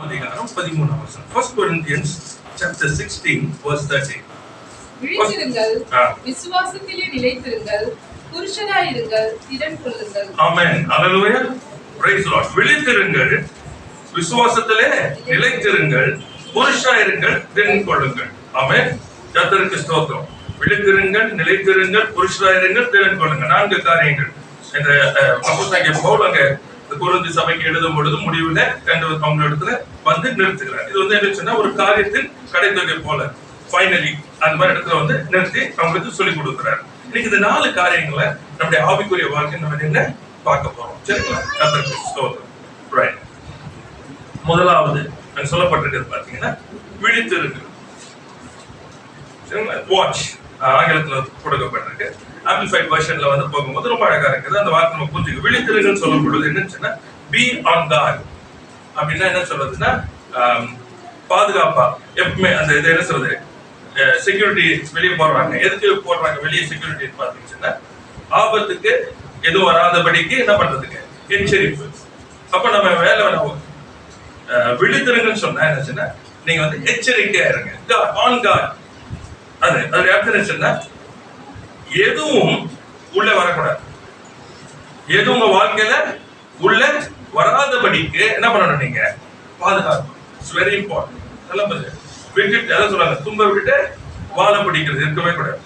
அதிகாரம் 13 வசனம். 1 Corinthians chapter 16 verse 13. விழித்திருங்கள், விசுவாசத்திலே நிலைத்திருங்கள், புருஷராயிருங்கள், திடன் கொள்ளுங்கள். ஆமென். ஹalleluya. praise the Lord. விழித்திருங்கள், விசுவாசத்திலே நிலைத்திருங்கள், புருஷராயிருங்கள், திடன் கொள்ளுங்கள். ஆமென். கர்த்தருக்கு ஸ்தோத்திரம். விழித்திருங்கள், நிலைத்திருங்கள், புருஷராயிருங்கள், திடன் கொள்ளுங்கள். 4 காரியங்கள். இந்த அப்போஸ்தலனாகிய பவுல் அங்க கொரிந்தி சபைக்கு எழுதும் பொழுது முடிவுல அவங்க இடத்துல வந்து நிறுத்துகிறார். இது வந்து என்ன சொன்னா ஒரு காரியத்தின் கடைத்தொகை போல ஃபைனலி அந்த மாதிரி இடத்துல நிறுத்தி அவங்களுக்கு சொல்லிக் கொடுக்குறாரு. இன்னைக்கு இந்த 4 காரியங்களை நம்முடைய ஆவிக்குரிய வாழ்க்கை நம்ம என்ன பார்க்க போறோம். சரிங்களா? கர்த்தருக்கு ஸ்தோத்திரம். ரைட். முதலாவது சொல்லப்பட்டிருக்கிறது பாத்தீங்கன்னா விழித்திருக்கு. சரிங்களா? வாட்ச் ஆங்கிலத்துல கொடுக்கப்பட்டிருக்கு. ஆம்பிளிஃபைட் வெர்ஷன்ல போகும்போது ரொம்ப அழகா இருக்குது. அந்த வார்த்தை நம்ம புரிஞ்சுக்க. விழித்திருங்கன்னு சொல்லும் பொழுது என்னன்னு சொன்னா பி ஆன் கார்ட் அப்படின்னா என்ன சொல்றதுன்னா பாதுகாப்பா எப்பவுமே அந்த இது என்ன சொல்றது செக்யூரிட்டி வெளியே போடுறாங்க. எதுக்கு போடுறாங்க வெளியே செக்யூரிட்டி பாத்தீங்கன்னா ஆபத்துக்கு எதுவும் வராதபடிக்கு என்ன பண்றதுக்கு எச்சரிப்பு. அப்ப நம்ம வேலை விழித்திருங்கன்னு சொன்னா என்னச்சுன்னா நீங்க எச்சரிக்கையா இருங்க. On card. அது அர்த்தம் என்னச்சுன்னா எதுவும் உள்ள வரக்கூடாது. எதுவும் உங்க வாழ்க்கையில உள்ள வராதபடிக்கு என்ன பண்ணணும் நீங்க பாதுகாப்பு. It's very important. நல்ல பதில். விட்டுட்டு அதை சொல்றாங்க தும்ப விட்டு வாழ பிடிக்கிறது இருக்கவே கூடாது.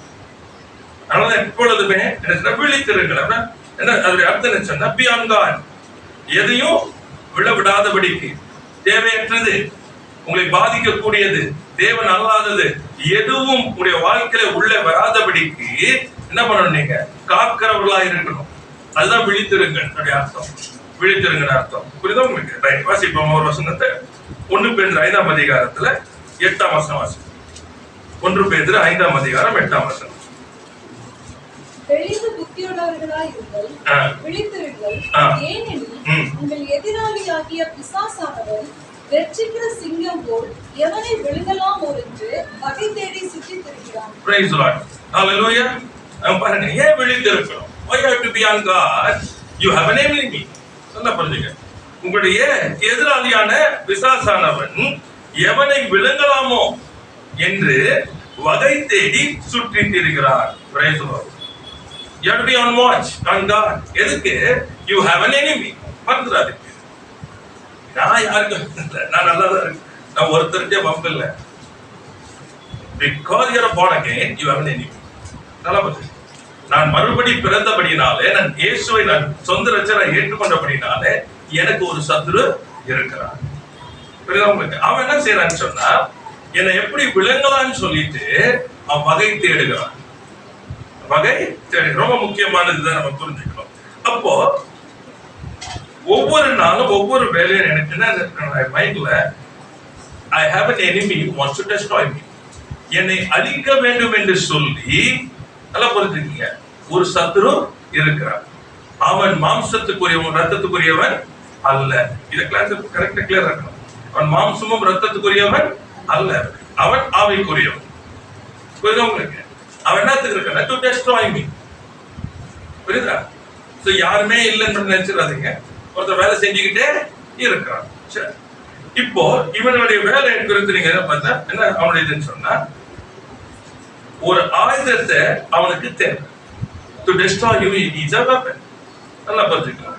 அதனால எப்பொழுதுமே என்ன விழித்திருங்கள். என்ன அதோட அர்த்தம் என்ன சொன்னா பி ஆன் கார்ட். எதையும் உள்ள விடாதபடிக்கு தேவையற்றது உங்களை பாதிக்கக்கூடியது தேவன் அல்லாதது எதுவும் உங்களுடைய வாழ்க்கையில உள்ள வராதபடிக்கு என்ன பண்ணணும் நீங்க காக்கிறவர்களா இருக்கணும். அதுதான் விழித்திருங்கள் அர்த்தம். விழித்திருங்க அர்த்தம். புரியுதா உங்களுக்கு? ரைட். வாசிப்போம் ஒரு வசனத்தை 1 பேதுரு 5ஆம் அதிகாரத்துல 8ஆம் வசனம் வாசிப்போம். 1 பேதுரு 5ஆம் அதிகாரம் 8ஆம் வசனம். தெளிவு புத்தியுள்ளவர்களாய் இருங்கள், விழித்திருங்கள், ஏனெனில் உங்கள் எதிராளியாகிய பிசாசானவன் வெற்றிக்கிற சிங்கம் போல் எவனை விழுங்கலாமோ என்று வகை தேடி சுற்றி திரிகிறான். Praise the Lord. Hallelujah. பாருங்க ஏன் விழித்திருக்கணும்? Why you have to be on guard? You have an enemy. நல்லா புரிஞ்சுங்க. உங்களுடைய எதிராளியான பிசாசானவன் எவனை விழுங்கலாமோ என்று வகை தேடி சுற்றி திரிகிறார். Praise the Lord. You have to be on watch, on guard. எதுக்கு? You have an enemy. மறந்துடாதீங்க. நான் யாருக்கும் இல்லை, நான் நல்லா தான் இருக்கேன், நான் ஒருத்தருக்கே வம்பு இல்லை. Because you are born again, you have an enemy. நல்லா பாருங்க. நான் மறுபடி பிறந்தபடினாலே நான் இயேசுவை நான் சொந்த ரட்சகராக ஏற்றுக்கொண்டபடினாலே எனக்கு ஒரு சத்துரு இருக்கிறான். அவன் என்ன செய்யறான்னு சொன்னா என்னை எப்படி விளங்கலான்னு சொல்லிட்டு அவன் வகை தேடுகிறான். வகை தேடு ரொம்ப முக்கியமானதுதான் நம்ம புரிஞ்சுக்கணும். அப்போ ஒவ்வொரு நாளும் ஒவ்வொரு வேலையும் எனக்கு என்ன மைண்ட்ல I have an enemy who wants to destroy me. என்னை அழிக்க வேண்டும் என்று சொல்லி நல்லா புரிஞ்சுக்கீங்க ஒரு சத்துரு இருக்கிறான். அவன் மாம்சத்துக்குரியவன் ரத்தத்துக்குரியவன் அல்ல. இதை கிளாஸ் கரெக்டா கிளியர் இருக்கணும். அவன் மாம்சமும் ரத்தத்துக்குரியவன் அல்ல, அவன் ஆவிக்குரியவன். புரியுதா உங்களுக்கு? அவன் என்னத்துக்கு இருக்கான்? to destroy me. புரியுதா? சோ யாருமே இல்லைன்னு நினைச்சிடாதீங்க. ஒருத்தர் வேலை செஞ்சுக்கிட்டே இருக்கிறான். சரி, இப்போ இவனுடைய வேலை குறித்து நீங்க பார்த்தா என்ன அவனுடையதுன்னு சொன்னா ஒரு ஆயுதத்தை அவனுக்கு தேவை. to destroy you is a weapon. நல்லா புரிஞ்சுக்கலாம்.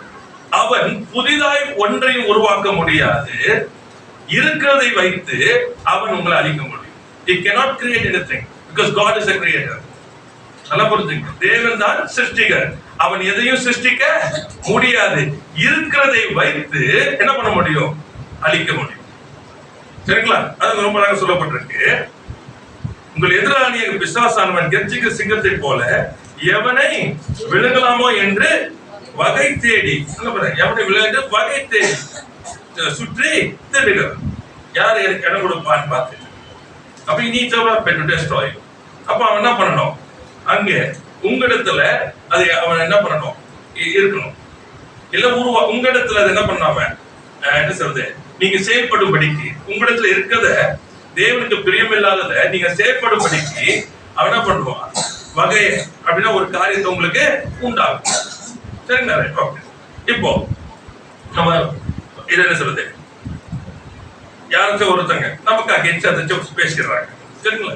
அவன் புதிதாய் ஒன்றையும் உருவாக்க முடியாது. இருக்கிறதை வைத்து அவன் உங்களை அழிக்க முடியும். He cannot create anything because God is a creator. நல்லா புரிஞ்சுங்க. தேவன் தான் சிருஷ்டிகர். அவன் எதையும் சிருஷ்டிக்க முடியாது. இருக்கிறதை வைத்து என்ன பண்ண முடியும்? அழிக்க முடியும். சரிங்களா? அது ரொம்ப அழகா சொல்லப்பட்டிருக்கு. உங்கள் எதிராளிய பிசாசானவன் கெர்ச்சிக்கிற சிங்கத்தை போல எவனை விழுங்கலாமோ என்று வகை தேடி எவனை விழுங்க வகை தேடி சுற்றி தேடுகிறான். யார் எனக்கு இடம் கொடுப்பான்னு பார்த்து அப்ப நீ destroy. அப்ப அவன் என்ன பண்ணணும்? அங்கே உங்களிடத்துல அது அவன் என்ன பண்ணணும்? இருக்கணும். இல்ல உங்களிடத்துல அது என்ன பண்ணாம என்ன சொல்றது நீங்க செயல்படும்படிக்கு உங்களிடத்துல இருக்கிறத தேவனுக்கு பிரியமில்லாதத நீங்க செயல்படும்படிக்கு அவன் என்ன பண்ணுவான்? வகை அப்படின்னா ஒரு காரியத்தை உங்களுக்கு உண்டாகும். சரிங்களா? இப்போ நம்ம இது என்ன சொல்றது யாராச்சும் ஒருத்தங்க நமக்கு அகேன்ஸ்ட் அதை பேசிடுறாங்க, சரிங்களா?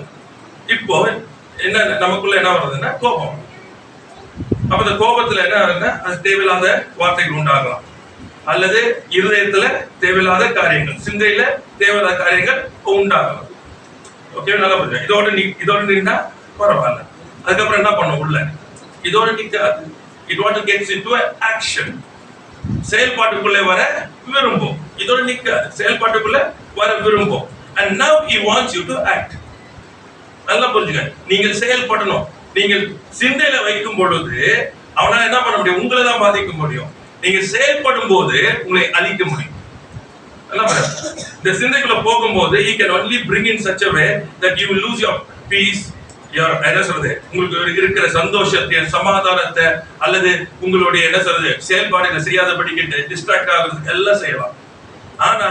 இப்போ என்ன நமக்குள்ள என்ன வருதுன்னா கோபம். அப்ப இந்த கோபத்துல என்ன ஆகுதுன்னா அது தேவையில்லாத வார்த்தைகள் உண்டாகலாம், அல்லது இருதயத்துல தேவையில்லாத காரியங்கள், சிந்தையில தேவையில்லாத காரியங்கள் உண்டாகலாம். ஓகே, நல்லா புரிஞ்சு. இதோட நின்னா பரவாயில்ல. அதுக்கப்புறம் என்ன பண்ணும் உள்ள இதோட நிக்காது. It want to gets into action. செயல்பாட்டுக்குள்ளே வர விரும்பும். இதோட நிக்காது, செயல்பாட்டுக்குள்ள வர விரும்பும். and now he wants you to act. நல்லா புரிஞ்சுங்க, நீங்கள் செயல்படணும். நீங்கள் சிந்தையில வைக்கும் பொழுது அவனால என்ன பண்ண முடியும்? உங்களை தான் பாதிக்க முடியும். நீங்க செயல்படும் போது உங்களை அழிக்க முடியும். இந்த சிந்தைக்குள்ள போகும்போது he can only bring in such a way that you will lose your peace, your என்ன சொல்றது, உங்களுக்கு இருக்கிற சந்தோஷத்தை, சமாதானத்தை, அல்லது உங்களுடைய என்ன சொல்றது செயல்பாடுகளை செய்யாதபடிக்கு டிஸ்ட்ராக்ட் ஆகுறதுக்கு எல்லாம் செய்யலாம். ஆனா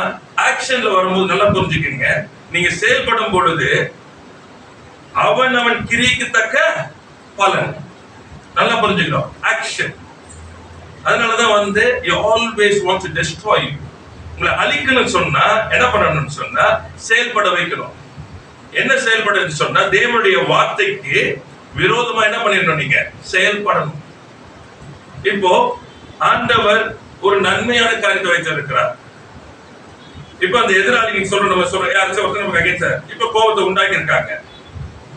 ஆக்ஷன்ல வரும்போது நல்லா புரிஞ்சுக்கீங்க, நீங்க செயல்படும் பொழுது அவன் கிரியைக்கு தக்க பலன். நல்லா புரிஞ்சுக்கணும், ஆக்ஷன். அதனாலதான் you always want to destroy you. உங்களை அழிக்கணும்னு சொன்னா என்ன பண்ணணும்னு சொன்னா செயல்பட வைக்கணும். என்ன செயல்படணும்னு சொன்னா தேவனுடைய வார்த்தைக்கு விரோதமா என்ன பண்ணிடணும், நீங்க செயல்படணும். இப்போ ஆண்டவர் ஒரு நன்மையான காரியத்தை வைத்திருக்கிறார். இப்ப அந்த எதிராளி நீங்க சொல்ற யாராச்சும் ஒருத்தர் நமக்கு அகைன்ஸ்டா இப்ப கோபத்தை உண்டாக்கி இருக்காங்க.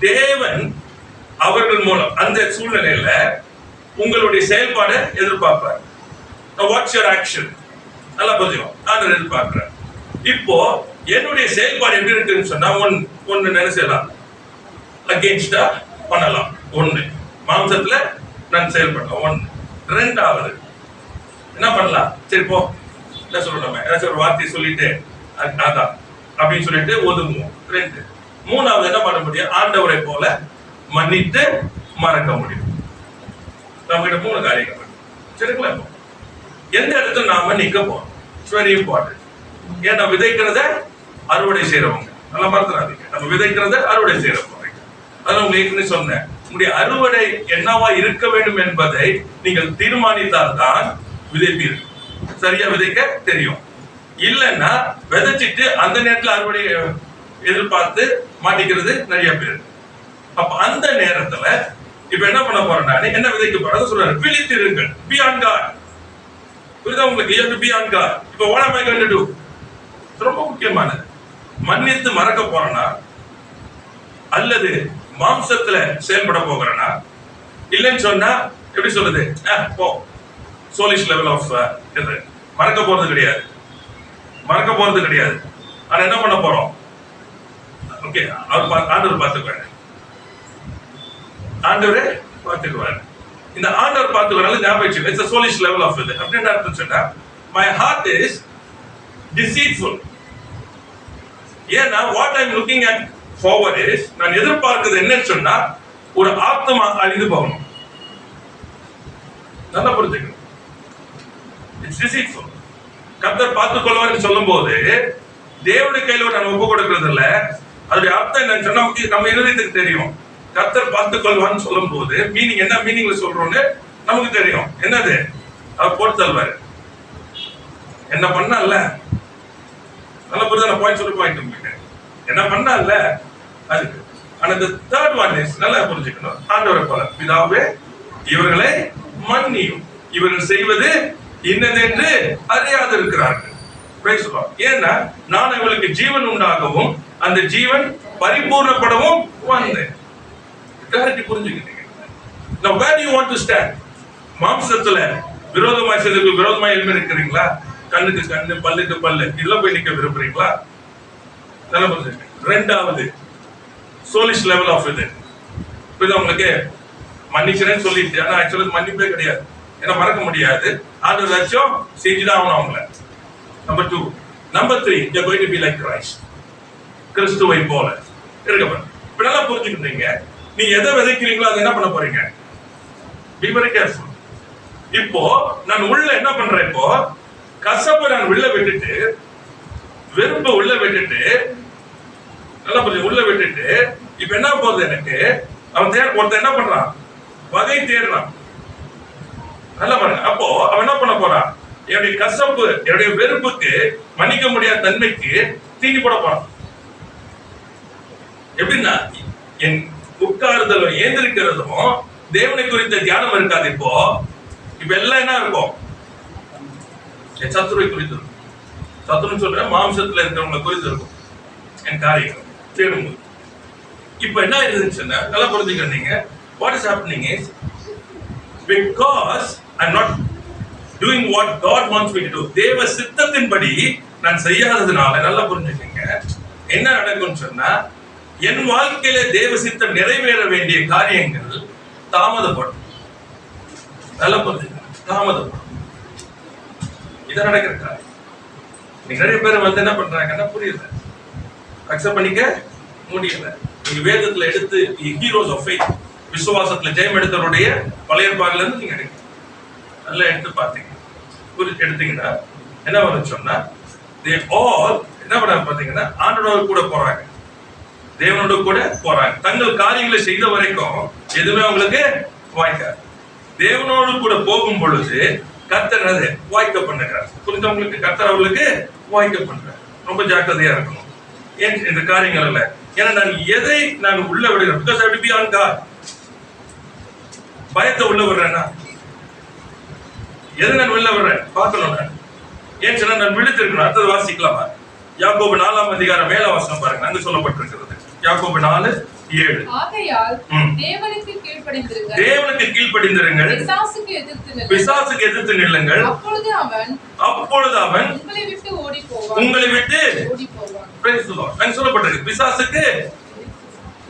தேவன் அவர்கள் மூலம் அந்த சூழ்நிலையில உங்களுடைய செயல்பாடு எதிர்பார்ப்பார். What's your action? நல்லா புரியும், ஆண்டவர் எதிர்பார்க்கிறார். இப்போ என்னுடைய செயல்பாடு எப்படி இருக்குன்னு சொன்னா ஒன்னு நினைச்சலாம், அகேன்ஸ்டா பண்ணலாம். ஒண்ணு மாம்சத்துல நான் செயல்படலாம். ஒண்ணு. ரெண்டாவது என்ன பண்ணலாம்? சரி போ, என்ன சொல்லணும், ஏதாச்சும் ஒரு வார்த்தை சொல்லிட்டு அதான் அப்படின்னு சொல்லிட்டு ஒதுங்குவோம். ரெண்டு. மூணாவது என்ன பண்ண முடியும்? ஆண்டவரை போல மன்னித்து மறக்க முடியும். நம்ம கிட்ட மூணு காரியங்கள். சரிங்களா? எந்த இடத்துல நாம நிக்க போறோம்? It's very important. ஏன்னா விதைக்கிறத அறுவடை செய்யறவங்க, நல்லா மறந்துடாதீங்க. நம்ம விதைக்கிறத அறுவடை செய்யறவங்க. அதான் உங்களுக்கு சொன்னேன், உங்களுடைய அறுவடை என்னவா இருக்க வேண்டும் என்பதை நீங்கள் தீர்மானித்தால் தான் விதைப்பீர்கள். சரியா விதைக்க தெரியும். இல்லைன்னா விதைச்சிட்டு அந்த நேரத்தில் அறுவடை எதிர்பார்த்து மாட்டிக்கிறது நிறைய பேர். அப்ப அந்த நேரத்துல இப்ப என்ன பண்ண போறேன், நான் என்ன விதைக்க போறேன் சொல்றாரு, விழித்திருங்கள். Be on guard. புரியுதா உங்களுக்கு? you have to be on God. இப்போ what am I going to do? ரொம்ப முக்கியமானது. மன்னித்து மறக்க போறேனா, அல்லது மாம்சத்துல செயல்பட போகிறேனா? இல்லைன்னு சொன்னா எப்படி சொல்றது, போ சோலிஷ் லெவல் ஆஃப் மறக்க போறது கிடையாது, மறக்க போறது கிடையாது. ஆனா என்ன பண்ண போறோம்? ஓகே, ஆண்டவர் பார்த்துக்குவாரு, ஆண்டவரே பார்த்துக்குவாரு. இந்த ஆண்டவர் பார்த்துக்குவாரு. ஞாபகம், it's a soulish level of it. அப்படின்னு அர்த்தம் சொன்னா my heart is deceitful. ஏன்னா what I'm looking at forward is, நான் எதிர்பார்க்கிறது என்னன்னு சொன்னா ஒரு ஆத்மா அழிந்து போகணும். நல்லா புரிஞ்சுக்கணும். It's deceitful. கர்த்தர் பார்த்துக் கொள்வார்னு சொல்லும் போது தேவனுடைய கையில நான் ஒப்பு கொடுக்கறது இல்ல. அதோட அர்த்தம் என்னன்னு சொன்னா நம்ம இருதயத்துக்கு தெரியும். கர்த்தர் பார்த்துக் கொள்வான்னு சொல்லும் போது மீனிங் என்ன மீனிங்ல சொல்றோம்னு நமக்கு தெரியும். என்னது? அவர் போட்டு தருவாரு. என்ன பண்ணல நல்ல புரிதா பாயிண்ட் சொல்லி பாயிண்ட் உங்களுக்கு என்ன பண்ணல அதுக்கு. ஆனா the third one is நல்லா புரிஞ்சுக்கணும். ஆண்டவரை போல பிதாவே இவர்களை மன்னியும், இவர்கள் செய்வது இன்னதென்று அறியாது இருக்கிறார்கள். ஏன்னா நான் இவர்களுக்கு ஜீவன் உண்டாகவும் அந்த ஜீவன் பரிபூர்ணப்படவும் வந்தேன். புரிஞ்சுக்கிட்டீங்க? Now where do you want to stand? மாம்சத்துல விரோதமாய் செய்ததுக்கு விரோதமாய் எழுப்பி இருக்கிறீங்களா? கண்ணுக்கு கண்ணு, பல்லுக்கு பல்லு, இதெல்லாம் போய் நிக்க விரும்புறீங்களா? நல்லா புரிஞ்சுங்க. ரெண்டாவது சோலிஷ் லெவல் ஆஃப் இது. இப்போ உங்களுக்கு மன்னிக்கிறேன்னு சொல்லிட்டு, ஆனா ஆக்சுவலி மன்னிப்பே கிடையாது. ஏன்னா மறக்க முடியாது. ஆண்டவர் லட்சம் செஞ்சுதான் ஆகணும் அவங்கள. Number 2. Number 3, you're going to be like Christ. கிறிஸ்துவை போல இருக்க. இப்ப நல்லா புரிஞ்சுக்கிட்டீங்க. நீங்க எதை விதைக்கிறீங்களோ அதை என்ன பண்ண போறீங்க? Be very careful. இப்போ நான் உள்ள என்ன பண்றேன்? இப்போ கசப்பை நான் உள்ள விட்டுட்டு, வெறுப்பை உள்ள விட்டுட்டு, நல்லா புரிஞ்சு உள்ள விட்டுட்டு, இப்ப என்ன போகுது எனக்கு? ஒருத்தன் என்ன பண்றான்? வகை தேடுறான். நல்லா பாருங்க. அப்போ அவன் என்ன பண்ண போறான்? என்னுடைய கசப்பு, என்னுடைய வெறுப்புக்கு, மன்னிக்க முடியாத தன்மைக்கு தீனி போட போறான். எப்படின்னா என் உட்காருதலும் ஏந்திருக்கிறதும் தேவனை குறித்த தியானம் இருக்காது. இப்ப எல்லாம் என்ன இருக்கும்? என் சத்துருவை குறித்து இருக்கும். சத்துருன்னு சொல்ற மாம்சத்துல இருக்கிறவங்களை குறித்து இருக்கும் என் காரியங்கள் தேடும்போது. இப்ப என்ன இருந்துச்சுன்னா நல்லா புரிஞ்சுக்கிறீங்க. What is happening is because I'm not doing what God wants me to do. தேவ சித்தத்தின்படி நான் செய்யாததுனால நல்லா புரிஞ்சுக்கங்க என்ன நடக்கும்னு சொன்னா என் வாழ்க்கையில தேவ சித்தம் நிறைவேற வேண்டிய காரியங்கள் தாமதப்படும். நல்லா புரிஞ்சுக்கங்க, தாமதப்படும். இது நடக்கிற காரியம். நிறைய பேர் வந்து என்ன பண்றாங்கன்னா புரியல, அக்செப்ட் பண்ணிக்க முடியல. நீங்க வேதத்துல எடுத்து ஹீரோஸ் ஆஃப் ஃபெய்த், விசுவாசத்துல ஜெயம் எடுத்தவருடைய பழைய ஏற்பாடுல இருந்து நீங்க எடுங்க, நல்லா எடுத்து பார்த்தீங்க எடுத்தீங்கன்னா என்ன வரும்னு சொன்னா they all என்ன பண்ண பாத்தீங்கன்னா ஆண்டவரோட கூட போறாங்க, தேவனோட கூட போறாங்க. தங்கள் காரியங்களை செய்த வரைக்கும் எதுவுமே அவங்களுக்கு வாய்க்காது. தேவனோடு கூட போகும் பொழுது கர்த்தர் வாய்க்க பண்ணுகிறார். புரிஞ்சவங்களுக்கு கர்த்தர் அவர்களுக்கு வாய்க்க பண்றார். ரொம்ப ஜாக்கிரதையா இருக்கணும் ஏன் இந்த காரியங்கள் இல்ல. ஏன்னா நான் எதை நான் உள்ள விடுகிறேன், because I have to be on God. பயத்தை உள்ள விடுறேன்னா எதை நான் உள்ள விடுறேன் பார்க்கணும். நான் ஏன் சொன்னா நான் விழித்திருக்கணும். அடுத்தது வாசிக்கலாமா? யாக்கோபு 4ஆம் அதிகாரம் 7ஆம் வசனம் பாருங்க, அங்கு சொல்லப்பட்டிருக்கிறது. யாக்கோபு 4:7. ஆகையால் தேவனுக்கு கீழ்ப்படிந்திருங்கள், தேவனுக்கு கீழ்ப்படிந்திருங்கள், பிசாசுக்கு எதிர்த்து நில்லுங்கள், அப்பொழுது அவன் உங்களை விட்டு ஓடி போவான். Praise the Lord. அங்க சொல்லப்பட்டிருக்கு பிசாசுக்கு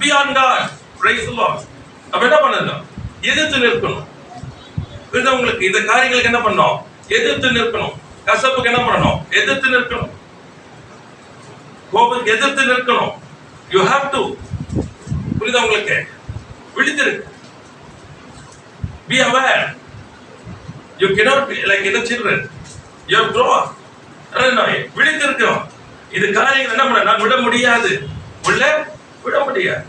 be on God. Praise the Lord. அப்ப என்ன பண்ணணும்? எதிர்த்து நிற்கணும். உங்களுக்கு இந்த காரியங்களுக்கு என்ன பண்ணணும்? எதிர்த்து நிற்கணும். கசப்புக்கு என்ன பண்ணணும்? எதிர்த்து நிற்கணும். கோபத்துக்கு எதிர்த்து நிற்கணும். You have to. புரியுதா உங்களுக்கு? விழித்திருக்கு. Be aware. You cannot be like the children. You have to grow up. விழித்திருக்கணும். இது காரியங்கள் என்ன பண்ண நான் விட முடியாது, உள்ள விட முடியாது.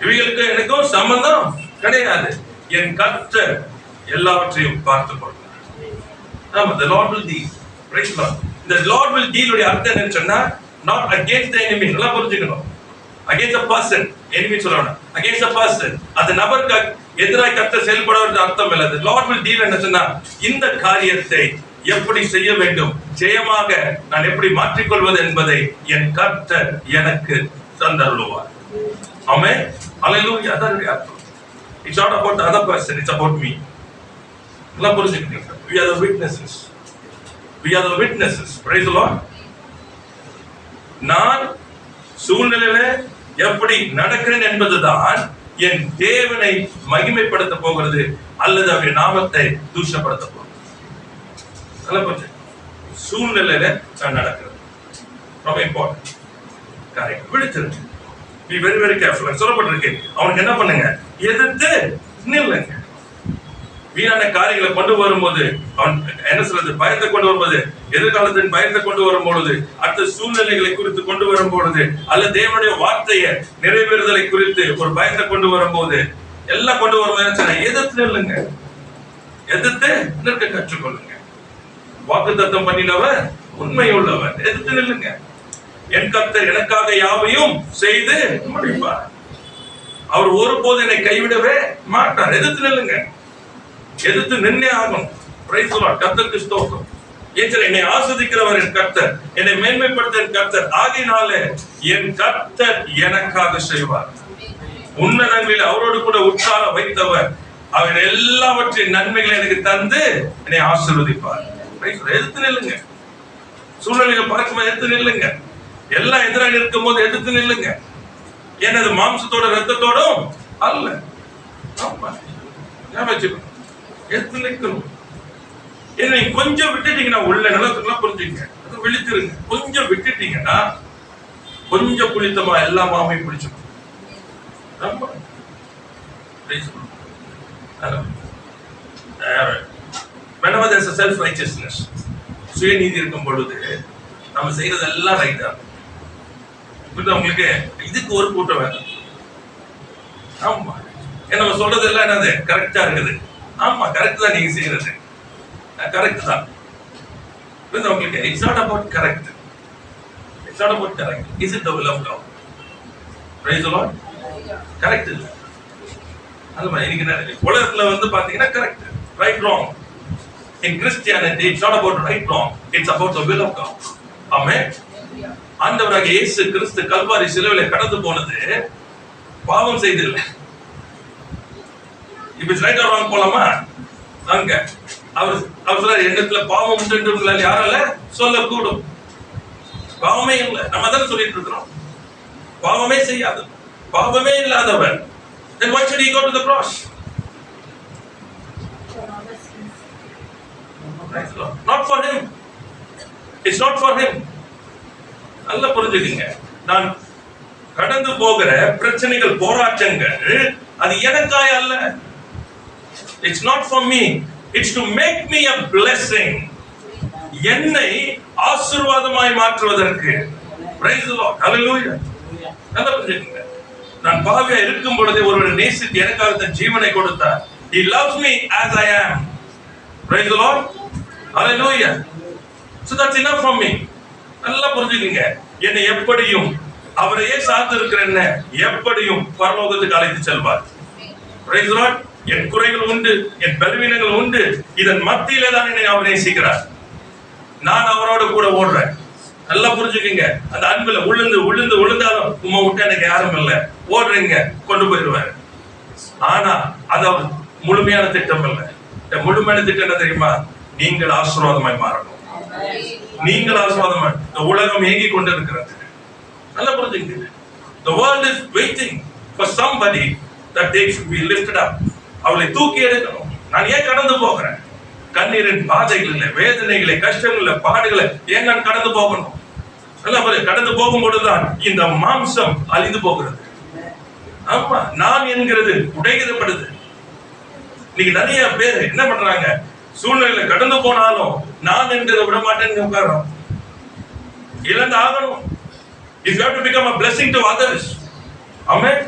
இவங்களுக்கு எனக்கும் சம்பந்தம் கிடையாது. என் கர்த்தர் எல்லாவற்றையும் பார்த்துக் கொள்கிறார். ஆமா, the Lord will deal. Praise the Lord. The Lord will deal உடைய அர்த்தம் என்னன்னு சொன்னா not against the enemy. நல்லா புரிஞ்சுக்கணும். against a person, enemy சொல்லணும். against a person, அந்த நபருக்கு எதிராக கர்த்தர் செயல்படுவது அர்த்தம் இல்ல. the Lord will deal என்ன சொன்னா இந்த காரியத்தை எப்படி செய்ய வேண்டும், ஜெயமாக நான் எப்படி மாற்றிக்கொள்வது என்பதை என் கர்த்தர் எனக்கு தந்தருளுவார். ஆமென். ஹalleluya. அதனுடைய அர்த்தம். It's not about the other person, it's about me. நல்லா புரிஞ்சுக்கணும். We are the witnesses. We are the witnesses. Praise the Lord. நான் சூழ்நிலையில எப்படி நடக்கிறேன் என்பதுதான் என் தேவனை மகிமைப்படுத்த போகிறது அல்லது அவருடைய நாமத்தை தூஷப்படுத்த போகிறது. நல்லா புரிஞ்சு சூழ்நிலையில நான் நடக்கிறது ரொம்ப இம்பார்ட்டன்ட் காரியம். விழித்திருக்கு. Be very very careful. சொல்லப்பட்டிருக்கு அவனுக்கு என்ன பண்ணுங்க? எதிர்த்து நில்லுங்க. வீணான காரியங்களை கொண்டு வரும்போது அவன் என்ன சொல்றது, பயத்தை கொண்டு வரும்போது, எதிர்காலத்தின் பயத்தை கொண்டு வரும்பொழுது, அடுத்த சூழ்நிலைகளை குறித்து கொண்டு வரும்பொழுது, அல்ல தேவனுடைய வார்த்தையை நிறைவேறுதலை குறித்து ஒரு பயத்தை கொண்டு வரும்போது, எல்லாம் கொண்டு வரும்போது எதிர்த்து நில்லுங்க. எதிர்த்து நிற்க கற்றுக்கொள்ளுங்க. வாக்குத்தத்தம் பண்ணினவர் உண்மை உள்ளவர். எதிர்த்து நில்லுங்க. என் கர்த்தர் எனக்காக யாவையும் செய்து முடிப்பார். அவர் ஒருபோது என்னை கைவிடவே மாட்டார். எதிர்த்து நில்லுங்க. எதிர்த்து நின்னே ஆகும். Price the Lord. கர்த்தருக்கு ஸ்தோத்திரம். என்னை ஆசீர்வதிக்கிறவர் என் கர்த்தர், என்னை மேன்மைப்படுத்த என் கர்த்தர். ஆகினாலே என் கர்த்தர் எனக்காக செய்வார். உன்னதங்களில் அவரோடு கூட உட்கார வைத்தவர் அவர் எல்லாவற்றின் நன்மைகளை எனக்கு தந்து என்னை ஆசீர்வதிப்பார். எதிர்த்து நில்லுங்க. சூழ்நிலையை பார்க்கும்போது எதிர்த்து நில்லுங்க. எல்லாம் எதிராக இருக்கும் போது எதிர்த்து நில்லுங்க. எனது மாம்சத்தோட ரத்தத்தோடும் அல்ல. எடுத்து நிற்கணும். என்ன கொஞ்சம் விட்டுட்டீங்கன்னா உள்ள நிலத்துக்குலாம் புரிஞ்சுங்க. அது விழித்திருங்க. கொஞ்சம் விட்டுட்டீங்கன்னா கொஞ்சம் புளித்தமா எல்லா மாமையும் பிடிச்சிடும். whenever there is a self righteousness, சுயநீதி இருக்கும் பொழுது நம்ம செய்யறது எல்லாம் ரைட்டா. உங்களுக்கு இதுக்கு ஒரு கூட்டம் வேணும். ஆமா, நம்ம சொல்றது எல்லாம் என்னது கரெக்டா இருக்குது. ஆமா, கரெக்ட் தான் நீங்க செய்யறது, கரெக்ட் தான். உங்களுக்கு it's not about correct, It's not about correct. Is it the will of God? Praise the Lord. Correct இல்ல. அது மாதிரி இன்னைக்கு உலகத்துல வந்து பாத்தீங்கன்னா correct, right, wrong. In Christianity, it's not about right, wrong. It's about the will of God. Amen. ஆண்டவராகிய இயேசு கிறிஸ்து கல்வாரி சிலுவையிலே கடந்து போனது பாவம் செய்தில்லை. If it's right or wrong போலாமா? அங்க அவர் சொல்றாரு, எண்ணத்துல பாவம் உண்டு என்று உங்களால் யாரால சொல்லக்கூடும்? பாவமே இல்லை. நம்ம தானே சொல்லிட்டு இருக்கிறோம், பாவமே செய்யாது, பாவமே இல்லாதவர். Then why should he go to the cross? Not for him. It's not for him. நல்லா புரிஞ்சுக்கங்க. நான் கடந்து போகிற பிரச்சனைகள், போராட்டங்கள் அது எனக்காக அல்ல. It's not for me. It's to make me a blessing. என்னை ஆசீர்வாதமாய் மாற்றுவதற்கு. Praise the Lord. Hallelujah. நல்லா புரிஞ்சுக்கங்க. நான் பாவியா இருக்கும் பொழுதே ஒருவர் நேசித்து எனக்காக தன் ஜீவனை கொடுத்தார். He loves me as I am. Praise the Lord. Hallelujah. So that's enough for me. நல்லா புரிஞ்சுக்கங்க. என்னை எப்படியும் அவரையே சார்ந்து இருக்கிற என்ன எப்படியும் பரலோகத்துக்கு அழைத்து செல்வார். Praise the Lord. என் குறைகள் உண்டு, என் பலவீனங்கள் உண்டு, இதன் மத்தியிலே தான் என்னை அவர் நேசிக்கிறார். நான் அவரோட கூட ஓடுறேன். நல்லா புரிஞ்சுக்கங்க. அந்த அன்புல விழுந்தாலும் உம்மை விட்டு எனக்கு யாரும் இல்லை, ஓடுறீங்க, கொண்டு போயிடுவார். ஆனா அது முழுமையான திட்டம் இல்லை. முழுமையான திட்டம் என்ன தெரியுமா? நீங்கள் ஆசீர்வாதமாய் மாறணும். நீங்கள் ஆசீர்வாதமாய். இந்த உலகம் ஏங்கி கொண்டு இருக்கிறது. நல்லா புரிஞ்சுக்கங்க. The world is waiting for somebody that they should be lifted up. அவளை தூக்கி எடுக்கணும். நான் ஏன் கடந்து போகிறேன்? கண்ணீரின் பாதைகளில், வேதனைகளை, கஷ்டங்களை, பாடுகளை ஏன் நான் கடந்து போகணும்? நல்லா கடந்து போகும்போதுதான் இந்த மாம்சம் அழிந்து போகிறது. ஆமா, நான் என்கிறது உடைக்கப்படுது. இன்னைக்கு நிறைய பேர் என்ன பண்றாங்க? சூழ்நிலையில கடந்து போனாலும் நான் என்கிறத விட மாட்டேன்னு உட்கார்றோம். இழந்து ஆகணும். If you have to become a blessing to others, amen,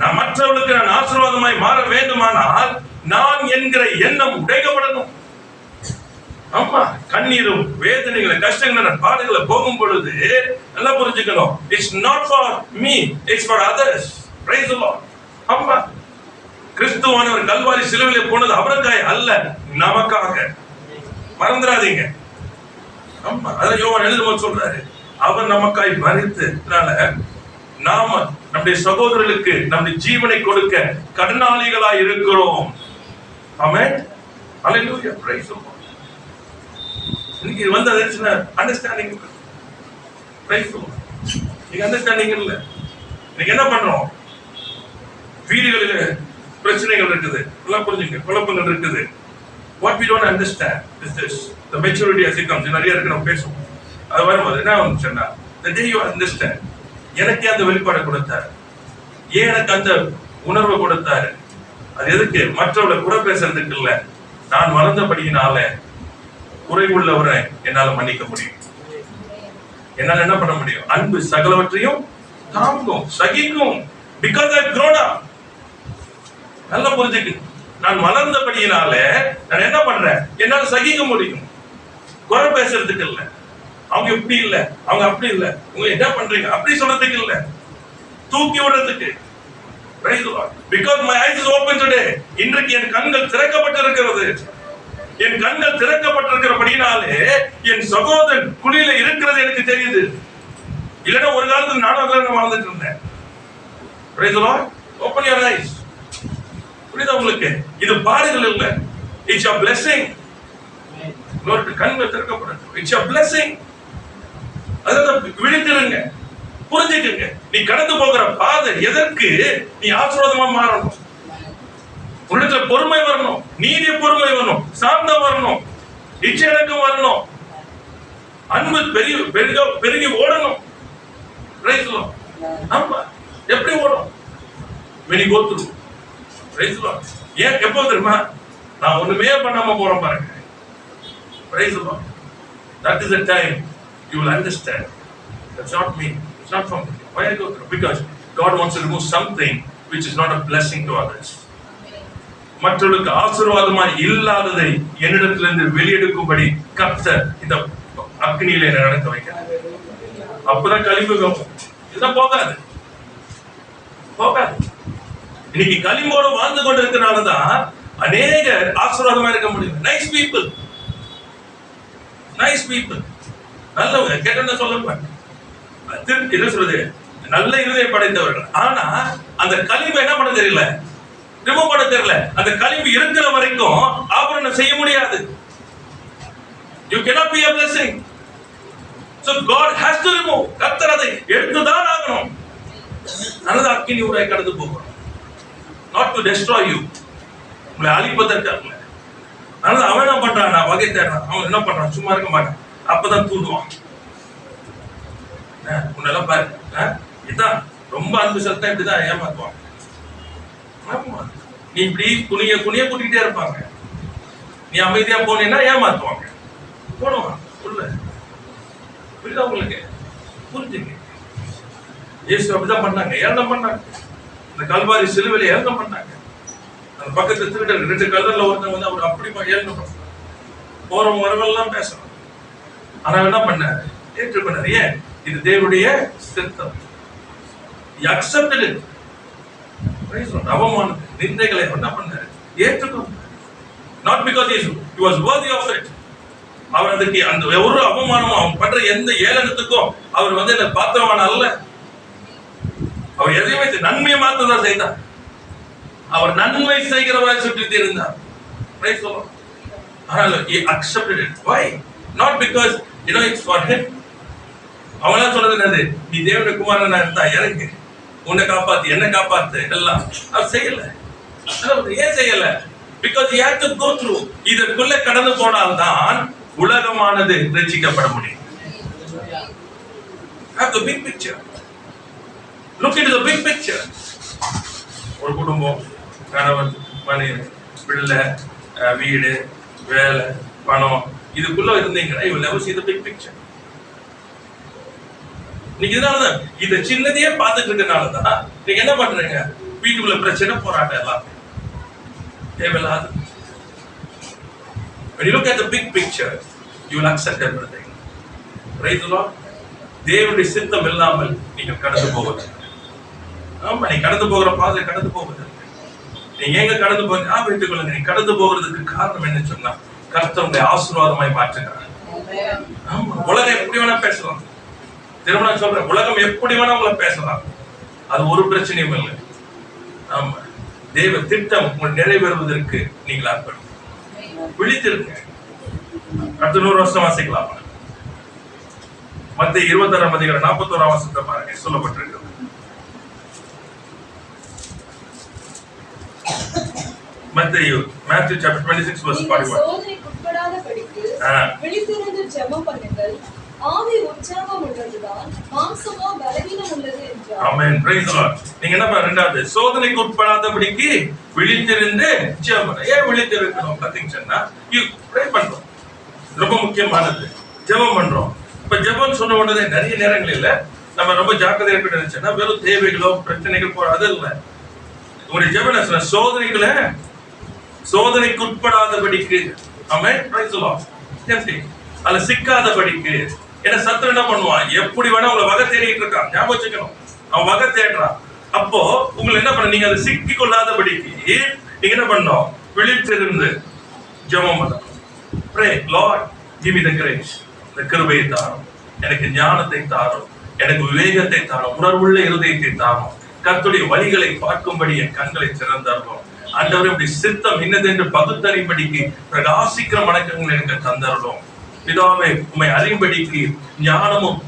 நான் மற்றவர்களுக்கு நான் ஆசீர்வாதமாய் மாற வேண்டுமானால் நான் என்கிற எண்ணம் உடைக்கப்படணும். ஆமா, கண்ணீரும் வேதனைகளை, கஷ்டங்களை, பாடுகளை போகும் பொழுது நல்லா புரிஞ்சுக்கணும். It's not for me, it's for others. Praise the Lord. ஆமா, கிறிஸ்துவானவர் கல்வாரி சிலுவையிலே போனது அவருக்காக அல்ல, நமக்காக. மறந்துடாதீங்க. ஆமா, அத யோவான் எழுதும்போது சொல்றாரு, அவர் நமக்காய் மரித்ததனால நாம நம்முடைய சகோதரர்களுக்கு நம்முடைய ஜீவனை கொடுக்க கடனாளிகளாய் இருக்கிறோம். ஆமென். ஹalleluya. praise the Lord. இன்னைக்கு வந்து அதுனா அண்டர்ஸ்டாண்டிங். praise the Lord. நீங்க அண்டர்ஸ்டாண்டிங் இல்ல. நீங்க என்ன பண்றோம்? வீடுகளிலே பிரச்சனைகள் இருக்குது, எல்லாம் புரிஞ்சுங்க, குழப்பங்கள் இருக்குது. What we don't understand is this, the maturity as it comes. நிறைய இருக்கு, நம்ம பேசுவோம். அது வரும்போது என்ன சொன்னா, the day you understand, எனக்கு அந்த வெளிப்பாடு கொடுத்தார், ஏன் எனக்கு அந்த உணர்வு கொடுத்தாரு, அது எதுக்கு? மற்றவர்களை குறை பேசுறதுக்கு இல்ல. நான் வளர்ந்தபடியினால குறைவுள்ளவரை என்னால மன்னிக்க முடியும். என்னால என்ன பண்ண முடியும்? அன்பு சகலவற்றையும் தாங்கும், சகிக்கும். Because I've grown up. நல்லா புரிஞ்சுக்கு. நான் வளர்ந்தபடியினால நான் என்ன பண்றேன்? என்னால சகிக்க முடியும். குறை பேசுறதுக்கு இல்ல. அவங்க இப்படி இல்ல, அவங்க அப்படி இல்ல, உங்க என்ன பண்றீங்க அப்படி சொல்றதுக்கு இல்ல, தூக்கி விடுறதுக்கு. Praise the Lord. Because my eyes is open today. இன்றைக்கு என் கண்கள் திறக்கப்பட்டிருக்கிறது. என் கண்கள் திறக்கப்பட்டிருக்கிறபடினாலே என் சகோதரன் குழியில இருக்கிறது எனக்கு தெரியுது. இல்லைன்னா ஒரு காலத்துல நானும் அதில் வாழ்ந்துட்டு இருந்தேன். Praise the Lord. Open your eyes. புரியுதா உங்களுக்கு? இது பாடுகள் இல்ல. It's a blessing. உங்களோட கண்கள் திறக்கப்படட்டும். It's a blessing. அதான் விழித்திருங்க, புரிஞ்சுக்குங்க. நீ கடந்து போகிற பாதை எதற்கு? நீ ஆசீர்வாதமா மாறணும். உன்னிடத்துல பொறுமை வரணும், நீதிய பொறுமை வரணும், சாந்தம் வரணும், இச்சையடக்கம் வரணும், அன்பு பெருகி ஓடணும். Praise the Lord. ஆமா, எப்படி ஓடும்? when you go through. Praise the Lord. ஏன் எப்போ தெரியுமா? நான் ஒண்ணுமே பண்ணாம போறேன் பாருங்க. Praise the Lord. That is the time you will understand. That's not me. It's not from me. Why I go through? Because God wants to remove something which is not a blessing to others. மற்றவர்களுக்கு ஆசீர்வாதமாய் இல்லாததை என்னிடத்திலிருந்து வெளியெடுக்கும்படி கர்த்தர் இந்த அக்னியிலே நடக்க வைக்கிறார். அப்பதான் களிம்பு வைப்போம். இதுதான் போகாது. இன்னைக்கு களிம்போடு வாழ்ந்து கொண்டு இருக்கிறனாலதான் அநேக ஆசீர்வாதமா இருக்க முடியும். நைஸ் பீப்புள் நல்லவங்க, கேட்ட சொல்ல என்ன சொல்றது, நல்ல இருதயம் படைத்தவர்கள். ஆனா அந்த களிம்பு என்ன பண்ண தெரியல, ரிமூவ் பண்ண தெரியல. அந்த களிம்பு இருக்கிற வரைக்கும் ஆபரணம் செய்ய முடியாது. You cannot be a blessing. So God has to remove. கர்த்தர் அதை எடுத்துதான் ஆகணும். அதனால அக்கினி ஊராய் கடந்து போகணும். Not to destroy you. உங்களை அழிப்பதற்காக. அதனால அவன் என்ன பண்றான், நான் வகை தேடுறான். அவன் என்ன பண்றான், சும்மா இருக்க மாட்டான். அப்பதான் தூண்டுவான். உன்னெல்லாம் பாரு, இதான் ரொம்ப அன்பு செலுத்தா இப்படிதான் ஏமாத்துவான். நீ இப்படி குனிய கூட்டிகிட்டே இருப்பாங்க. நீ அமைதியா போனீங்கன்னா ஏமாத்துவாங்க. போடுவான் உள்ள. புரியுதா உங்களுக்கு? புரிஞ்சுங்க. இயேசு அப்படிதான் பண்ணாங்க, ஏளனம் பண்ணாங்க. இந்த கல்வாரி சிலுவையில ஏளனம் பண்ணாங்க. அந்த பக்கத்துல திருடர் 2 கல்லர்ல ஒருத்தன் வந்து அவர் அப்படி ஏளனம் பண்ணாங்க. போறவங்க வரவெல்லாம் பேசணும். ஆனா என்ன பண்ணாரு, ஏற்றுக்கொண்டாரு. ஏன்? இது தேவனுடைய சித்தம். accepted it. அவமானம் நிந்தைகளை என்ன பண்ணாரு, ஏற்றுக்கொண்டார். not because he was worthy of it. அவர் அதுக்கு அந்த ஒரு அவமானமும் அவன் பண்ற எந்த ஏளனத்துக்கும் அவர் வந்து என்ன பாத்திரமான அல்ல. அவர் எதையுமே நன்மையை மாத்திரம் செய்தார். அவர் நன்மை செய்கிறவராய் சுற்றி இருந்தார். ஆனால் he accepted it. Why? Not because it's for him. அவங்களா சொன்னது என்னது, நீ தேவனுடைய குமாரனா இருந்தா இறங்கு, உன்னை காப்பாத்து, என்ன காப்பாத்து, எல்லாம் அவர் செய்யல. ஏன் செய்யல? Because he had to go through. இதற்குள்ள கடந்து போனால்தான் உலகமானது ரட்சிக்கப்பட முடியும். Have the big picture. Look into the big picture. ஒரு குடும்பம், கணவன், மனைவி, பிள்ளை, வீடு, வேலை, பணம், இதுக்குள்ள இருந்தீங்கன்னா you will never see the big picture. நீங்க இதனாலதான் இந்த சின்னதையே பார்த்துட்டு இருக்கனாலதான் நீங்க என்ன பண்றீங்க, வீட்டுக்குள்ள பிரச்சனை, போராட்டம் எல்லாம் தேவையில்லாது. When you look at the big picture, you will accept everything. Praise the Lord. தேவனுடைய சித்தம் இல்லாமல் நீங்க கடந்து போவது. ஆமா, நீ கடந்து போகிற பாதை கடந்து போவது. நீங்க எங்க கடந்து போங்க வைத்துக் கொள்ளுங்க. நீ கடந்து போகிறதுக்கு காரணம் என்ன சொன்னா, கர்த்தருடைய ஆசீர்வாதமாய் மாற்றுகிறார். ஆமா, உலகம் எப்படி வேணா பேசலாம். திருமணம் சொல்றேன், உலகம் எப்படி வேணா உங்களை பேசலாம், அது ஒரு பிரச்சனையும் இல்லை. ஆமா, தேவ திட்டம் உங்கள் நிறைவேறுவதற்கு நீங்கள் அர்ப்பணம் விழித்திருங்க. அடுத்த 100 வருஷம் வாசிக்கலாம். மத்திய 26 அதிகாரம் 41 வசனத்தை பாருங்க, சொல்லப்பட்டிருக்கிறது. Matthew chapter 26 verse 41. சோதனைக்குட்படாதபடிக்கு விழித்திருந்து ஜெபம் பண்ணுங்கள். ஆவி உற்சாகம் உள்ளதுதான், மாம்சமோ பலவீனம் உள்ளது என்றார். ஆமென். praise the Lord. நீங்க என்ன பண்ண, ரெண்டாவது சோதனைக்கு உட்படாதபடிக்கு விழித்திருந்து ஜெபம். ஏன் விழித்திருக்கணும் பாத்தீங்கன்னா, ப்ரே பண்றோம், ரொம்ப முக்கியமானது. ஜெபம் பண்றோம். இப்ப ஜெபம் சொன்ன உடனே நிறைய நேரங்களில் நம்ம ரொம்ப ஜாக்கிரதையா இருக்க நினைச்சோம்னா வெறும் தேவைகளோ பிரச்சனைகள் போற அது இல்லை. ஒரு ஜெபம் சோதனைக்கு உட்படாதபடிக்கு, ஆமென், praise the Lord. அதுல சிக்காதபடிக்கு. ஏன்னா சத்துரு என்ன பண்ணுவான், எப்படி வேணா உங்களை வகை தேடிட்டு இருக்கான். ஞாபகம் வச்சுக்கணும், அவன் வகை தேடுறான். அப்போ உங்களை என்ன பண்ண, நீங்க அதை சிக்கி கொள்ளாதபடிக்கு நீங்க என்ன பண்ணணும், விழித்திருந்து ஜெபம் பண்ணணும். Pray, Lord, give me the grace. இந்த கிருபையை தாரும், எனக்கு ஞானத்தை தாரும், எனக்கு விவேகத்தை தாரும், உணர்வுள்ள இருதயத்தை தாரும், கர்த்தருடைய வழிகளை பார்க்கும்படி என் கண்களை திறந்தருளும். ஆண்டவரே, உடைய சித்தம் இன்னதென்று பகுத்தறியும்படிக்கு பிரகாசிக்கிற மனக்கங்களை எனக்கு தந்தருளும். பிதாவே, உம்மை அறியும்படிக்கு ஞானமும்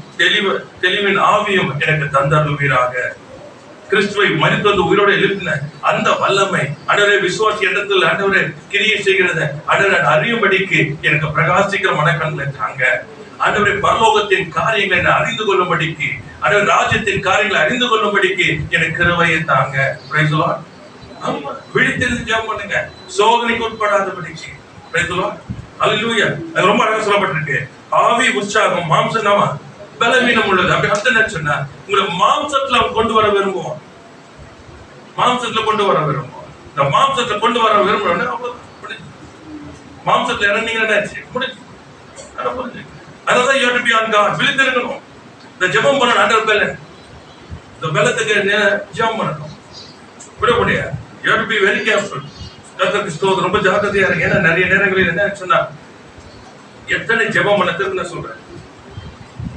தெளிவின் ஆவியும் எனக்கு தந்தருள்வீராக. கிறிஸ்துவை மரித்தது உயிரோடு எழுப்பின அந்த வல்லமை ஆண்டவரே, விசுவாசி இடத்துல ஆண்டவரே கிரியை செய்கிறத ஆண்டவரே அறியும்படிக்கு எனக்கு பிரகாசிக்கிற மனக்கண்களை தாங்க. ஆண்டவரே, பரலோகத்தின் காரியங்களை நான் அறிந்து கொள்ளும்படிக்கு, ஆண்டவரே ராஜ்யத்தின் காரியங்களை அறிந்து கொள்ளும்படிக்கு எனக்கு கிருபையை தாங்க. Price the Lord. ஆமா, விழித்திருந்து ஜெபம் பண்ணுங்க, சோதனைக்கு உட்படாதபடிக்கு. Price the Lord. ஹல்லேலூயா. அது ரொம்ப அழகா சொல்லப்பட்டிருக்கு. ஆவி உற்சாகம், மாம்சம் நாம பலவீனம் உள்ளது. அப்படி அர்த்தம் என்ன சொன்னா, உங்களை மாம்சத்துல கொண்டு வர விரும்புவோம். மாம்சத்துல கொண்டு வர விரும்புவோம். இந்த மாம்சத்துல கொண்டு வர விரும்புறோம்னா மாம்சத்துல இறந்தீங்கன்னா முடிஞ்சு. அதான் you have to be on God. விழித்திருக்கணும். இந்த ஜெபம் பண்ண ஆண்டவர் பெலன். இந்த பெலத்துக்கு ஜெபம் பண்ணணும், விட முடியாது. You have to be very careful. கர்த்தருக்கு ஸ்தோத்திரம். ரொம்ப ஜாக்கிரதையா இருக்கு. ஏன்னா நிறைய நேரங்களில் என்ன சொன்னா, எத்தனை ஜெபம் பண்ணதுக்கு நான் சொல்றேன்,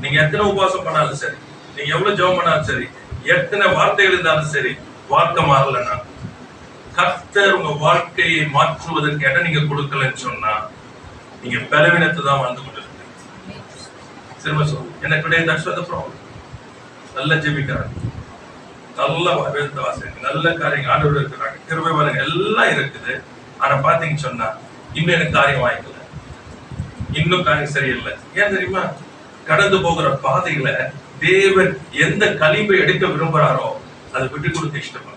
நீங்க எத்தனை உபவாசம் பண்ணாலும் சரி, நீங்க எவ்வளவு ஜெபம் பண்ணாலும் சரி, எத்தனை வார்த்தைகள் இருந்தாலும் சரி, வாழ்க்கை மாறலன்னா, கர்த்தர் உங்க வாழ்க்கையை மாற்றுவதற்கு இடம் நீங்க கொடுக்கலன்னு சொன்னா, நீங்க பலவீனத்தை தான் வாழ்ந்து கொண்டிருக்கீங்க. திரும்ப சொல்லுங்க, எனக்கு that's the problem. நல்ல ஜெபிக்கிறாங்க, நல்ல வேதத்தை வாசிங்க, நல்ல காரியங்கள் ஆண்டவர் இருக்கிறாங்க, கிருபை பாருங்க, எல்லாம் இருக்குது. ஆனா பாத்தீங்கன்னு சொன்னா இன்னும் எனக்கு காரியம் வாய்க்கல, இன்னும் காரியம் சரியில்லை. ஏன் தெரியுமா? கடந்து போகிற பாதையில தேவன் எந்த கலிம்பை எடுக்க விரும்புறாரோ அதை விட்டு கொடுக்க இஷ்டப்படுறார்.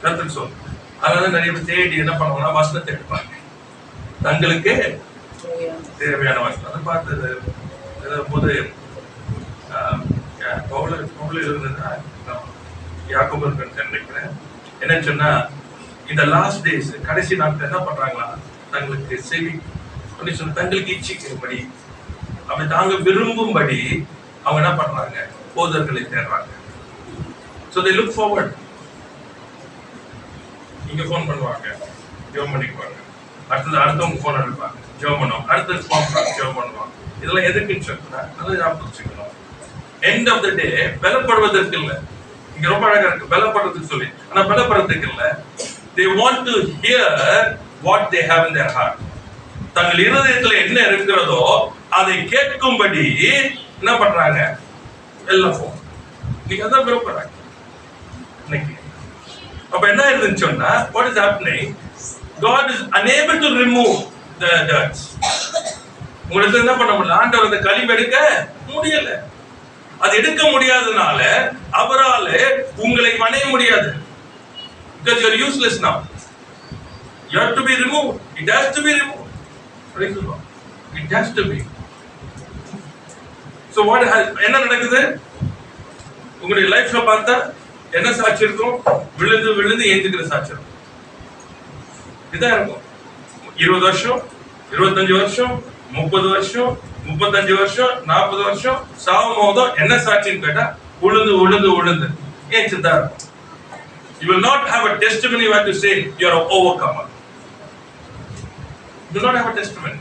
கருத்துக்கு சொல்லு. அதனால நிறைய பேர் தேடி என்ன பண்ணுவாங்கன்னா வசனத்தை எடுப்பாங்க, தங்களுக்கு தேவையான வசனம். அதை பார்த்தது போது நினைக்கிறேன். என்னன்னு சொன்னா, இந்த லாஸ்ட் டேஸ் கடைசி நாட்கள் என்ன பண்றாங்களா, தங்களுக்கு செவி தங்களுக்கு இச்சிக்கும்படி, அப்படி தாங்க விரும்பும்படி அவங்க என்ன பண்றாங்க, போதர்களை தேடுறாங்க. So they look forward. இங்க போன் பண்ணுவாங்க, ஜெபம் பண்ணிக்குவாங்க, அடுத்தவங்க போன் அனுப்புவாங்க, ஜெபம் பண்ணுவாங்க, அடுத்தது போன் ஜெபம் பண்ணுவாங்க. இதெல்லாம் எதுக்குன்னு சொன்னா நல்லா ஞாபகம் வச்சுக்கணும். எண்ட் ஆஃப் த டே பலப்படுவதற்கு இல்லை, இங்க ரொம்ப அழகா இருக்கு, பலப்படுறதுக்கு சொல்லி. ஆனா பலப்படுறதுக்கு இல்லை, they want to hear what they have in their heart. தங்கள் இருதயத்துல என்ன இருக்கிறதோ அதை கேட்கும்படி என்ன பண்றாங்க, எல்லாம் போன். நீங்க அதான் விரும்புறாங்க இன்னைக்கு. அப்ப என்ன ஆயிருதுன்னு சொன்னா, what is happening? God is unable to remove the dirt. உங்களுக்கு என்ன பண்ண முடியல, ஆண்டவர் அந்த கழிவு எடுக்க முடியல. அது எடுக்க முடியாதனால அவரால் உங்களை வணைய முடியாது. Because you are useless now. You have to be removed. It has to be removed. It has to be. So what என்ன நடக்குது உங்களுடைய லைஃப்ல பார்த்தா, என்ன சாட்சி இருக்கும்? விழுந்து விழுந்து ஏந்துக்கிற சாட்சி இருக்கும். இதான் இருக்கும். 20 வருஷம், 25 வருஷம், 30 வருஷம், 35 வருஷம், 40 வருஷம் சாவும் போதும் என்ன சாட்சின்னு கேட்டா, உழுந்து உழுந்து உழுந்து ஏச்சுதான் இருக்கும். You will not have a testimony where to say you are an overcomer. You do not have a testimony.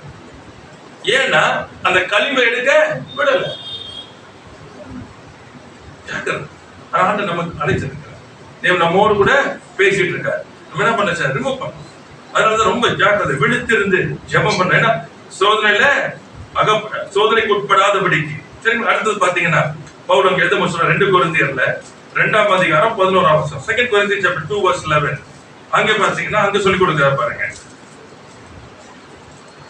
ஏன்னா அந்த கலிமை எடுக்க விடல. ஆண்டு நமக்கு அழைச்சிருக்கிறார், தேவன் நம்மோடு கூட பேசிட்டு இருக்காரு. நம்ம என்ன பண்ண சார், ரிமூவ் பண்ணணும். அதனாலதான் ரொம்ப ஜாக்கிரதை, விழித்திருந்து ஜெபம் பண்ண. ஏன்னா சோதனையில சோதனைக்கு உட்படாதபடிக்கு. சரி, அடுத்தது பாத்தீங்கன்னா பவுல் அங்க எழுத சொல்ற 2 கொரிந்தியர்ல 2ஆம் அதிகாரம் 11ஆம் வசனம், 2 Corinthians chapter 2 verse 11. அங்க பாத்தீங்கன்னா அங்க சொல்லி கொடுக்கிறார் பாருங்க.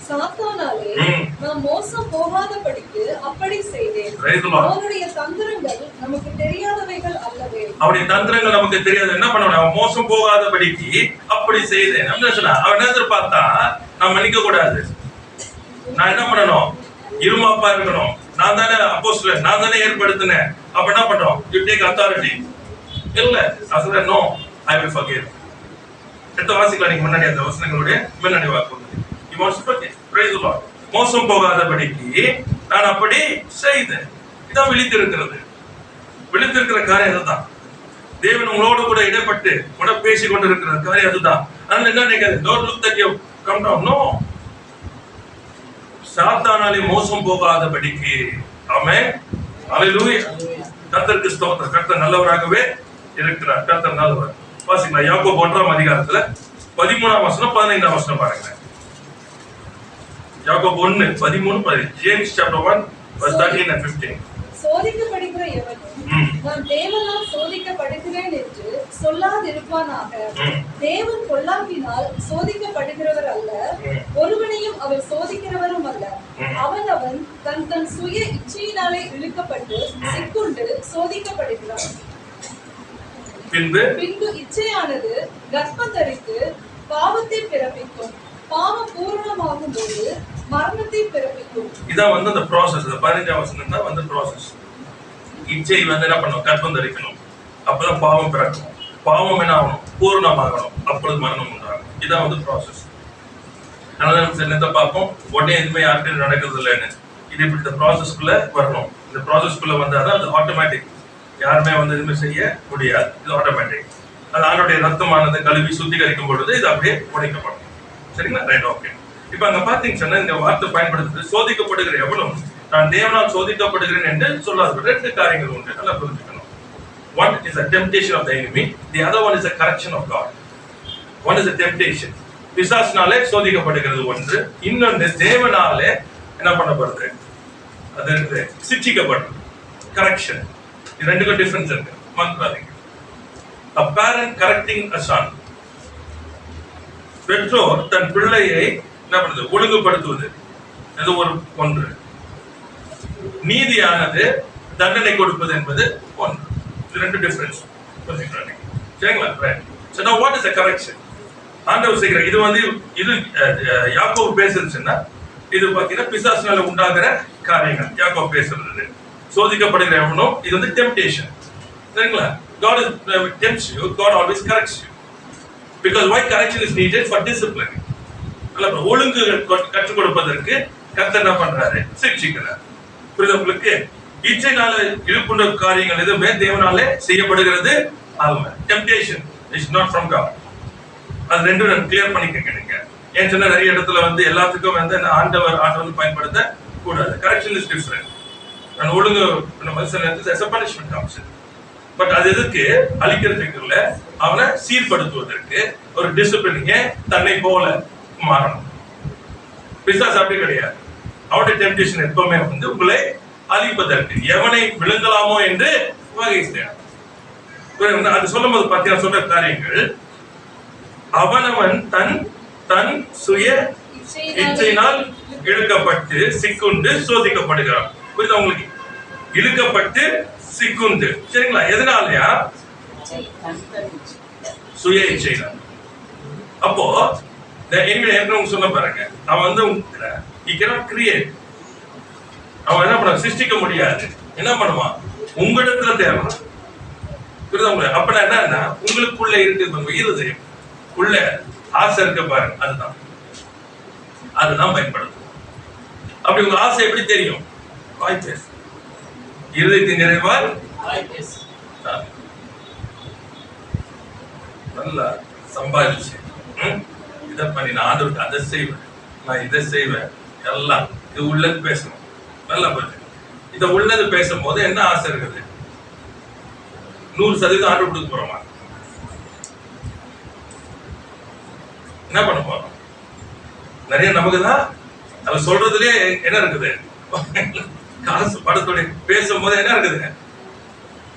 சாத்தானாலே நாம் மோசம் போகாதபடிக்கு அப்படி செய்தேன். அவனுடைய தந்திரங்கள் நமக்கு தெரியாதவைகள் அல்லவே. அவனுடைய தந்திரங்கள் நமக்கு தெரியாது. என்ன பண்ணணும், அவன் மோசம் போகாதபடிக்கு அப்படி செய்தேன். என்ன சொன்னா, அவன் எதிர்பார்த்தா நான் மன்னிக்க கூடாது, நான் என்ன பண்ணணும், இருமாப்பா இருக்கணும், நான் தானே அப்போஸ்தலன், நான் தானே ஏற்படுத்தினேன். அப்ப என்ன பண்றோம், யூ டேக் அத்தாரிட்டி. இல்ல அசல நோ, ஐ வில் ஃபர்கிவ். எத்த வாசிக்கலாம் நீங்க முன்னாடி அந்த வசனங்களுடைய முன்னாடி வாக்கு. He wants to forgive. Praise the Lord. மோசம் போகாதபடிக்கு நான் அப்படி செய்தேன். இதான் விழித்திருக்கிறது. விழித்திருக்கிற காரியம் அதுதான். தேவன் உங்களோடு கூட இடைப்பட்டு கூட பேசி கொண்டிருக்கிற காரியம் அதுதான். அதனால என்ன நினைக்காது, don't look that you come down. No. சாத்தானாலே மோசம் போகாதபடிக்கு. ஆமென். ஹalleluya. கர்த்தருக்கு ஸ்தோத்திரம். கர்த்தர் நல்லவராகவே இருக்கிறார். கர்த்தர் நல்லவர். வாசிக்கலாம் யாக்கோபு 1ஆம் அதிகாரத்துல 13ஆம் வசனம் 15ஆம் வசனம் பாருங்க. யாக்கோபு 1:13, James chapter 1 verse 13 and 15. சோதிக்கப்படுகிற எவனும் நான் தேவனால் சோதிக்கப்படுகிறேன் என்று சொல்லாதிருப்பானாக. தேவன் கொல்லாவினால் சோதிக்கப்படுகிறவர் அல்ல, ஒருவனையும் அவர் சோதிக்கிறவரும் அல்ல. அவன் தன் சுய இச்சையினாலே இழுக்கப்பட்டு சிக்குண்டு சோதிக்கப்படுகிறான். பின்பு இச்சையானது கர்ப்பம் தரித்து பாவத்தை பிறப்பிக்கும், பாவம் பூரணமாகும் போது மரணத்தை பிறப்பிக்கும். இதான் அந்த ப்ராசஸ். 15ஆம் வசனம் தான் அந்த ப்ராசஸ். இச்சை என்ன பண்ணும், கர்ப்பம் தரிக்கணும், அப்பதான் பாவம் பிறக்கும். பாவம் என்ன ஆகணும், பூரணமாகணும், அப்பொழுது மரணம் உண்டாகும். இதான் ப்ராசஸ். அதனால நம்ம என்னத்தை பார்ப்போம், உடனே எதுவுமே யாருக்கும் நடக்கிறது இல்லைன்னு. இது இப்படி இந்த ப்ராசஸ்க்குள்ள வரணும். இந்த ப்ராசஸ்க்குள்ள வந்தாதான் அது ஆட்டோமேட்டிக். யாருமே வந்து எதுவுமே செய்ய முடியாது. இது ஆட்டோமேட்டிக். அது ஆணுடைய ரத்தமானது கழுவி சுத்திகரிக்கும் பொழுது இது அப்படியே உடைக்கப்படும். சரிங்களா? Right, okay. இப்ப அங்க பாத்தீங்கன்னா இந்த வார்த்தை பயன்படுத்துறது சோதிக்கப்படுகிற எவனும் நான் தேவனால் சோதிக்கப்படுகிறேன் என்று சொல்லாது. ரெண்டு காரியங்கள் உண்டு, நல்லா புரிஞ்சுக்கணும். One is a temptation of the enemy, the other one is a correction of God. One is a temptation. பிசாசினாலே சோதிக்கப்படுகிறது ஒன்று, இன்னொன்று தேவனாலே என்ன பண்ணப்படுறது, அது சிட்சிக்கப்படுறது, கரெக்ஷன். இது ரெண்டுக்கும் டிஃபரன்ஸ் இருக்கு, மறந்துடாதீங்க. A parent correcting a son. பெற்றோர் தன் பிள்ளையை என்ன பண்ணுது, ஒழுங்குபடுத்துவது, இது ஒரு ஒன்று. நீதியானது தண்டனை கொடுப்பது என்பது ஒன்று. இது ரெண்டு டிஃபரன்ஸ், புரிஞ்சுக்கிறாங்க. சரிங்களா? Right. So now what is the correction? ஆண்டவர் செய்கிற இது வந்து இது யாக்கோபு பேசுறதுன்னா இது பாத்தீங்கன்னா பிசாசினால உண்டாகிற காரியங்கள் யாக்கோபு பேசுறது. சோதிக்கப்படுகிற எவனும் இது வந்து டெம்ப்டேஷன். சரிங்களா? God tempts you, God always corrects you. Because why correction is needed? For discipline. அல்ல ஒழுங்கு கற்றுக் கொடுப்பதற்கு கர்த்தர் என்ன பண்றாரு, சிக்ஷிக்கிறார். புரியுது உங்களுக்கு? இச்சைனால இழுப்புண்ட காரியங்கள் எதுவுமே தேவனாலே செய்யப்படுகிறது அல்ல. Temptation is not from God. அது ரெண்டும் கிளியர் பண்ணிக்கங்க நீங்க. ஏன் சொன்னா நிறைய இடத்துல வந்து எல்லாத்துக்கும் வந்து ஆண்டவர் பயன்படுத்த கூடாது. Correction is different. நான் ஒழுங்கு பனிஷ்மெண்ட் காமிச்சது. பட் அது எதுக்கு, அழிக்கிறதுக்கு இல்ல, அவனை சீர்படுத்துவதற்கு, ஒரு டிசிப்ளினிங்க தன்னை போல மாறணும். பிசாசு அப்படி கிடையாது. அவருடைய டெம்ப்டேஷன் எப்பவுமே வந்து உங்களை அழிப்பதற்கு, எவனை விழுங்கலாமோ என்று வகை செய்யணும். அது சொல்லும் போது பார்த்தீங்கன்னா சொல்ற காரியங்கள், அவனவன் தன் தன் சுய இச்சையினால் இழுக்கப்பட்டு சிக்குண்டு சோதிக்கப்படுகிறான். புரியுதா உங்களுக்கு? இழுக்கப்பட்டு சிக்குண்டு. சரிங்களா? எதனாலயா? சுய இச்சையினால். அப்போ சொன்ன பாருங்க, அவன் வந்து கிரியேட், அவன் என்ன பண்ண, சிருஷ்டிக்க முடியாது. என்ன பண்ணுவான்? உங்களிடத்துல தேவை. புரியுதா உங்களுக்கு? அப்ப என்னன்னா உங்களுக்குள்ள இருக்கு இருதயம், உள்ள ஆசை இருக்க பாருங்க, அதுதான் பயன்படுத்தும். அப்படி உங்க ஆசை எப்படி தெரியும்? வாய் பேசு. இருதயத்தின் நிறைவால் நல்லா சம்பாதிச்சு இதை பண்ணி நான் ஆண்டவருக்கு அதை செய்வேன், நான் இதை செய்வேன், எல்லாம் இது உள்ளது பேசணும். நல்லா போச்சு. இதை உள்ளது பேசும் போது என்ன ஆசை இருக்குது? 100% ஆர்டர் கொடுக்க போறோமா? என்ன பண்ண போறோம்? நிறைய நமக்கு தான் அவ சொல்றதுலயே என்ன இருக்குது, காசு படத்தோட பேசும் போது என்ன இருக்குது,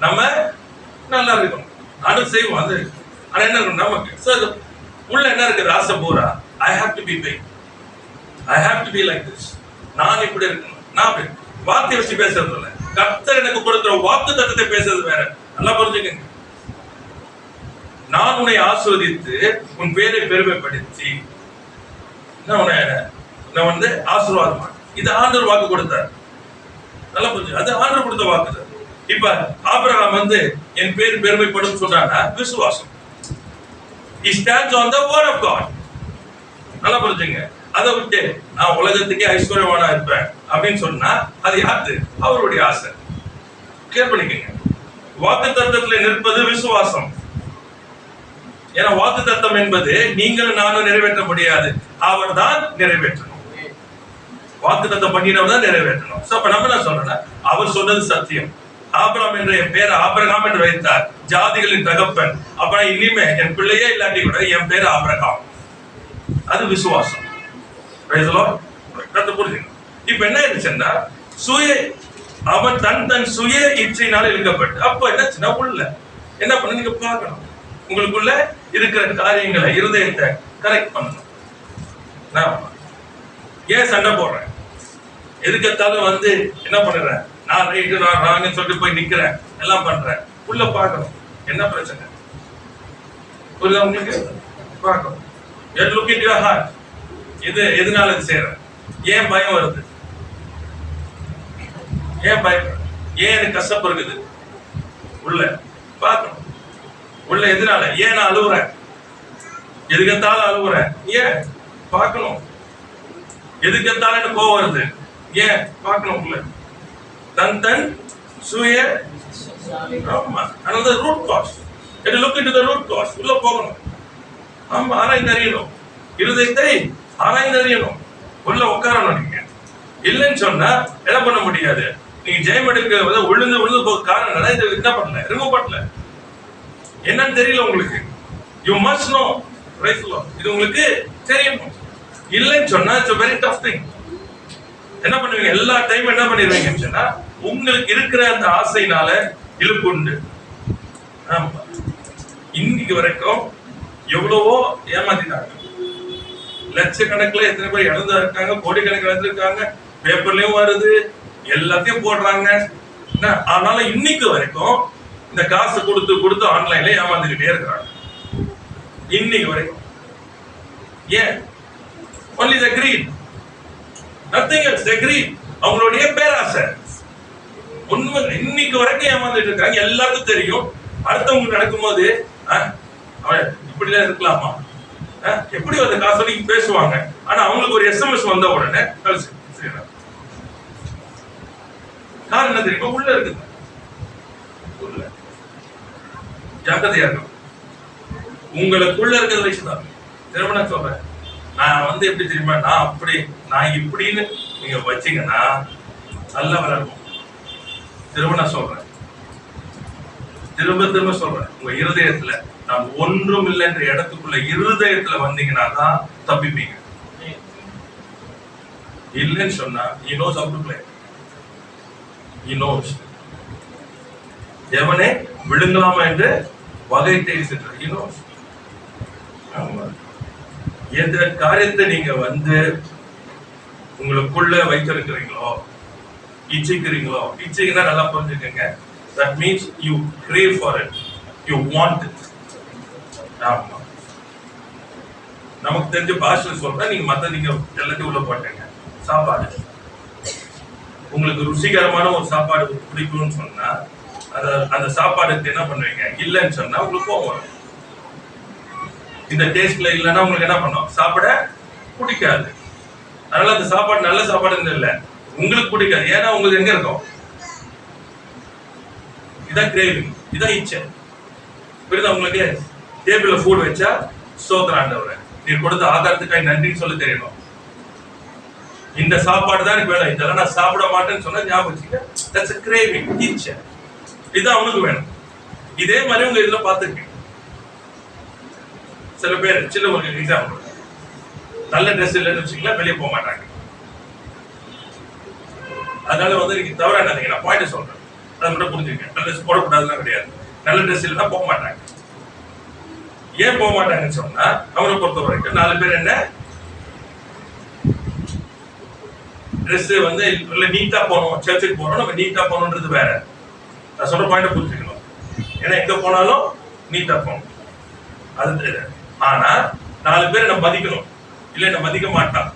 நம்ம நல்லா இருக்கணும், ஆர்டர் செய்வோம். அது ஆனா என்ன இருக்கும் நமக்கு உள்ள என்ன இருக்குது? ஆசை பூரா I have to be big, I have to be like this, நான் இப்படி இருக்கணும். நான் வார்த்தையை வச்சு பேசுறது இல்லை, கர்த்தர் எனக்கு கொடுக்கிற வாக்கு தத்துவத்தை பேசுறது வேற. நல்லா புரிஞ்சுக்கங்க. நான் உன்னை ஆசீர்வதித்து உன் பேரை பெருமைப்படுத்தி நான் வந்து ஆசீர்வாதமா, இது ஆண்டவர் வாக்கு கொடுத்தார். நல்லா புரிஞ்சு, அது ஆண்டவர் கொடுத்த வாக்கு தான். இப்ப ஆபிரகாம் வந்து என் பேர் பெருமைப்படும் சொன்னானா விசுவாசம். He stands on the word of God. நல்லா புரிஞ்சுங்க. அதை விட்டு நான் உலகத்துக்கே ஐஸ்வர்யவானா இருப்பேன் அப்படின்னு சொன்னா அது யாரு? அவருடைய ஆசை. கிளியர் பண்ணிக்கங்க. வாக்கு தத்தத்தில் நிற்பது விசுவாசம். ஏன்னா வாக்கு தத்தம் என்பது நீங்களும் நானும் நிறைவேற்ற முடியாது, அவர் தான் நிறைவேற்றணும். வாக்கு தத்தம் பண்ணினவர் தான் நிறைவேற்றணும். அப்ப நம்ம என்ன சொல்றோம்னா, அவர் சொன்னது சத்தியம். ஆபிரகாம் என்ற என் பேர் ஆபிரகாம் என்று வைத்தார், ஜாதிகளின் தகப்பன். அப்ப இனிமே என் பிள்ளையே இல்லாட்டி கூட என் பேர் ஆபிரகாம். அது விசுவாசம். புரிஞ்சுங்க. இப்ப என்ன ஆயிடுச்சுன்னா, அவன் தன் சுய இச்சையினால இழுக்கப்பட்டு, அப்ப என்னாச்சுன்னா உள்ள என்ன பண்ண நீங்க பார்க்கணும். உங்களுக்குள்ள இருக்கிற காரியங்களை, இருதயத்தை கரெக்ட் பண்ணணும். ஏன் சண்டை போடுறேன்? எதுக்கத்தாலும் வந்து என்ன பண்ணுறேன், நான் ரைட்டு நான் ராங்கன்னு சொல்லிட்டு போய் நிக்கிறேன், எல்லாம் பண்றேன். உள்ள பார்க்கணும் என்ன பிரச்சனை. புரியுதா உங்களுக்கு? பார்க்கணும். Look at your heart. எதனால இது செய்யறேன்? ஏன் பயம் வருது? ஏன் பயம்? ஏன் எனக்கு கஷ்டம் இருக்குது? உள்ள பார்க்கணும். உள்ள எதனால? ஏன் நான் அழுவுறேன்? எதுக்கத்தாலும் அழுவுறேன், ஏன் பார்க்கணும். எதுக்கத்தாலும் எனக்கு கோவம் வருது, ஏன் பார்க்கணும் உள்ள தன் சுய ஆமா another root cause. Let us look into the root cause. உள்ள போகணும். ஆமா ஆராய்ந்து அறியணும். இருதயத்தை ஆராய்ந்து அறியணும். உள்ள உட்காரணும் நீங்க. இல்லைன்னு சொன்னா என்ன பண்ண முடியாது. நீங்க ஜெயம் எடுக்க விழுந்து போக காரணம் இது என்ன பண்ணல ரிமூவ் பண்ணல. என்னன்னு தெரியல உங்களுக்கு. You must know. இது உங்களுக்கு தெரியணும். இல்லைன்னு சொன்னா it's a very tough thing. என்ன பண்ணுவீங்க எல்லா டைம் என்ன பண்ணிடுவீங்கன்னு சொன்னா உங்களுக்கு இருக்கிற அந்த ஆசைனால இழுப்பு உண்டு. ஆமா இன்னைக்கு வரைக்கும் எவ்வளவோ ஏமாத்திட்டாங்க. லட்சக்கணக்கில் எத்தனை பேர் இழந்தா இருக்காங்க, கோடிக்கணக்கில் இழந்திருக்காங்க, பேப்பர்லயும் வருது, எல்லாத்தையும் போடுறாங்க. அதனால இன்னைக்கு வரைக்கும் இந்த காசு கொடுத்து ஆன்லைன்ல ஏமாந்துக்கிட்டே இருக்கிறாங்க இன்னைக்கு வரைக்கும். ஏன்? only the greed, nothing else. the greed, அவங்களுடைய பேராசை. உண்மை இன்னைக்கு வரைக்கும் ஏமாந்துட்டு இருக்காங்க. எல்லாருக்கும் தெரியும். அடுத்தவங்க நடக்கும்போது அவன் இப்படிலாம் இருக்கலாமா, எப்படி அந்த காசு பேசுவாங்க. ஆனா அவங்களுக்கு ஒரு எஸ்எம்எஸ் வந்த உடனே காரணம் என்ன தெரியுமா? உள்ள இருக்குது. உள்ள ஜாக்கிரதையா இருக்கும். உங்களுக்குள்ள இருக்கிறத வச்சுதான் திரும்ப நான் சொல்றேன். நான் எப்படி தெரியுமா, நான் இப்படின்னு நீங்க வச்சீங்கன்னா நல்லா வளரும். திரும்ப நான் சொல்றேன், திரும்ப சொல்றேன். உங்க இருதயத்துல நான் ஒன்றும் இல்லை என்ற இடத்துக்குள்ள இருதயத்துல வந்தீங்கன்னா தான் தப்பிப்பீங்க. இல்லைன்னு சொன்னா he knows how to play. he knows. எவனே விழுங்கலாமா என்று வகை தேடிட்டு he knows. எந்த காரியத்தை நீங்க உங்களுக்குள்ள வைத்திருக்கிறீங்களோ, இச்சிக்கிறீங்களோ, இச்சிங்கன்னா நல்லா புரிஞ்சுக்கங்க. that means you crave for it, you want it. ஆமா நமக்கு தெரிஞ்ச பாஷையில் சொல்றேன். நீங்க எல்லாத்தையும் உள்ள போட்டீங்க. சாப்பாடு உங்களுக்கு ருசிகரமான ஒரு சாப்பாடு பிடிக்கும்னு சொன்னா அந்த சாப்பாடுக்கு என்ன பண்ணுவீங்க? இல்லைன்னு சொன்னா உங்களுக்கு கோவம் வரும். இந்த டேஸ்ட்ல இல்லைன்னா உங்களுக்கு என்ன பண்ணும்? சாப்பிட பிடிக்காது. அதனால அந்த சாப்பாடு நல்ல சாப்பாடு இல்லை, உங்களுக்கு பிடிக்காது. ஏன்னா உங்களுக்கு எங்க இருக்கும்? இதான் கிரேவிங், இதான் இச்சை. புரியுதா உங்களுக்கு? டேபிள்ல ஃபுட் வச்சா ஸ்தோத்திரம் ஆண்டவரே, நீ கொடுத்த ஆதாரத்துக்காக நன்றின்னு சொல்ல தெரியணும். இந்த சாப்பாடு தான் எனக்கு வேணும், இதெல்லாம் நான் சாப்பிட மாட்டேன்னு சொன்னா ஞாபகம் வச்சுக்க. தட்ஸ் a craving, இச்சை. இதுதான் அவனுக்கு வேணும். இதே மாதிரி உங்க இதுல பார்த்துருக்கீங்க. சில பேர் சின்ன ஒரு எக்ஸாம்பிள், நல்ல ட்ரெஸ் இல்லைன்னு வச்சுக்கலாம், வெளியே போக மாட்டாங்க. அதனால நீங்க தவறா என்னங்க, நான் பாயிண்ட் சொல்றேன், அதை மட்டும் புரிஞ்சுக்கங்க. நல்ல ட்ரெஸ் போடக்கூடாதுலாம் கிடையாது. நல்ல ட்ரெஸ் இல்லைன்னா போக மாட்டாங்க. ஏன் போக மாட்டாங்கன்னு சொன்னா அவரை பொறுத்த வரைக்கும் 4 பேர் என்ன ட்ரெஸ் நீட்டா போகணும், சர்ச்சுக்கு போகணும், நம்ம நீட்டா போகணுன்றது வேற. நான் சொல்ற பாயிண்ட் புரிஞ்சுக்கணும். ஏன்னா எங்க போனாலும் நீட்டா போகணும், அது தெரியாது. ஆனா 4 பேர் நம்ம மதிக்கணும், இல்லை நம்ம மதிக்க மாட்டான்,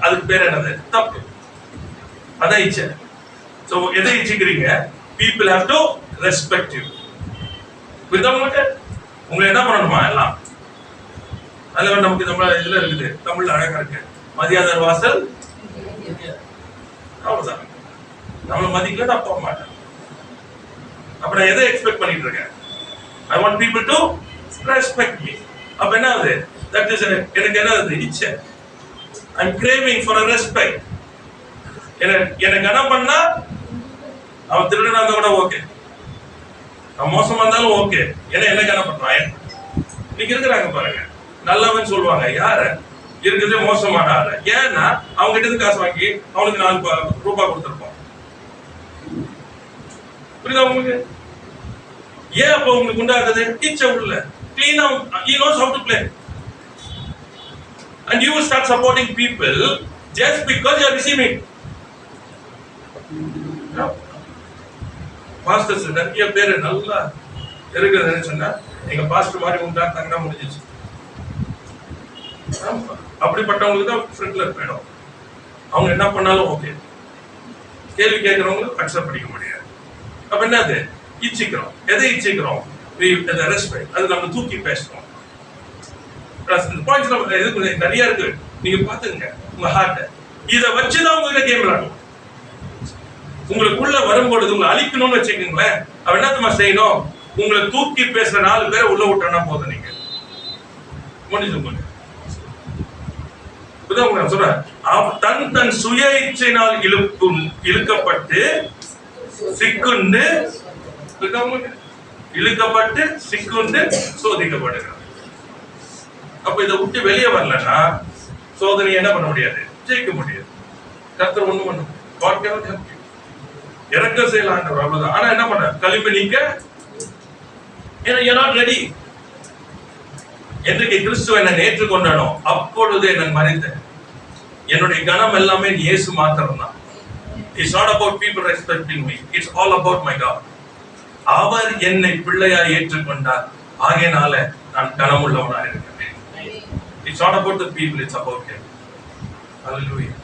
அதுக்கு பேர் என்னது? தப்பு. அதான் இச்சை. சோ எதை இச்சிக்கிறீங்க? people have to respect you. புரியுதா உங்களுக்கு? உங்களை என்ன பண்ணணுமா? எல்லாம் அதுல நமக்கு நம்ம இதுல இருக்குது, தமிழ்ல அழகா இருக்கு, மதியாதர் வாசல். அவ்வளவுதான். நம்மளை மதிக்கல நான் போக மாட்டேன். அப்ப நான் எதை எக்ஸ்பெக்ட் பண்ணிட்டு இருக்கேன்? I want people to respect me. அப்ப என்ன ஆகுது? That is எனக்கு என்ன ஆகுது? இச்சை. I'm craving for a respect. என்ன கனம் பண்ணா அவன் திருடனா இருந்தா கூட ஓகே, அவன் மோசமா இருந்தாலும் ஓகே. ஏன்னா என்ன கனம் பண்றான்? இன்னைக்கு இருக்கிறாங்க பாருங்க, நல்லவன் சொல்லுவாங்க யார இருக்கிறதே மோசமான ஆளு. ஏன்னா அவங்க கிட்ட இருந்து காசு வாங்கி அவனுக்கு 4 ரூபாய் கொடுத்துருப்போம். புரியுதா உங்களுக்கு? ஏன் அப்ப உங்களுக்கு உண்டாகுது? இச்சை உள்ள clean out. He knows how to play. And you will start supporting people just because you are receiving. Pastors நிறைய பேர் நல்லா இருக்கிறதுன்னு சொன்னா எங்க பாஸ்டர் மாதிரி உண்டாட்டாங்கன்னா முடிஞ்சிச்சு. அப்படிப்பட்டவங்களுக்கு தான் ஃப்ரெண்ட்ல போயிடும். அவங்க என்ன பண்ணாலும் ஓகே, கேள்வி கேட்கறவங்களுக்கு அக்செப்ட் பண்ணிக்க முடியாது. அப்ப என்னது? இச்சிக்கிறோம். எதை இச்சிக்கிறோம்? ரெஸ்பெக்ட். அது நம்ம தூக்கி பேசுறோம். பாயிண்ட்ஸ் நம்ம இதுக்கு நிறைய இருக்கு, நீங்க பாத்துங்க உங்க ஹார்ட்ட. இதை வச்சுதான் உங்ககிட்ட கேம் விளையாடும். உங்களுக்குள்ள வரும்பொழுது உங்களை அழிக்கணும்னு வச்சுக்கோங்களேன், அவன் என்னத்தமா செய்யணும்? உங்களை தூக்கி பேசுற 4 பேரை உள்ள விட்டா போதும், நீங்க முடிஞ்சு. சொல்றேன், தன் சுய இச்சையினால் இழுக்கப்பட்டு சிக்குண்டு சோதிக்கப்படுகிறார். அப்ப இதை விட்டு வெளியே வரலன்னா சோதனை என்ன பண்ண முடியாது, ஜெயிக்க முடியாது. கர்த்தர் ஒண்ணு பண்ண இறக்க செய்யலாம், அவ்வளவுதான். ஆனா என்ன பண்ண, களிம்பு நீக்க, ஏன்னா you're not ready. என்றைக்கு கிறிஸ்துவ என்னை ஏற்றுக்கொண்டானோ அப்பொழுது நான் மறித்தேன். என்னுடைய கனம் எல்லாமே இயேசு மாத்திரம் தான். It's not about people respecting me. It's all about my God. அவர் என்னை பிள்ளையாய் ஏற்றுக்கொண்டார், ஆகையினால நான் கனமுள்ளவனாக இருக்கிறேன். It's not about the people, it's about him. Hallelujah.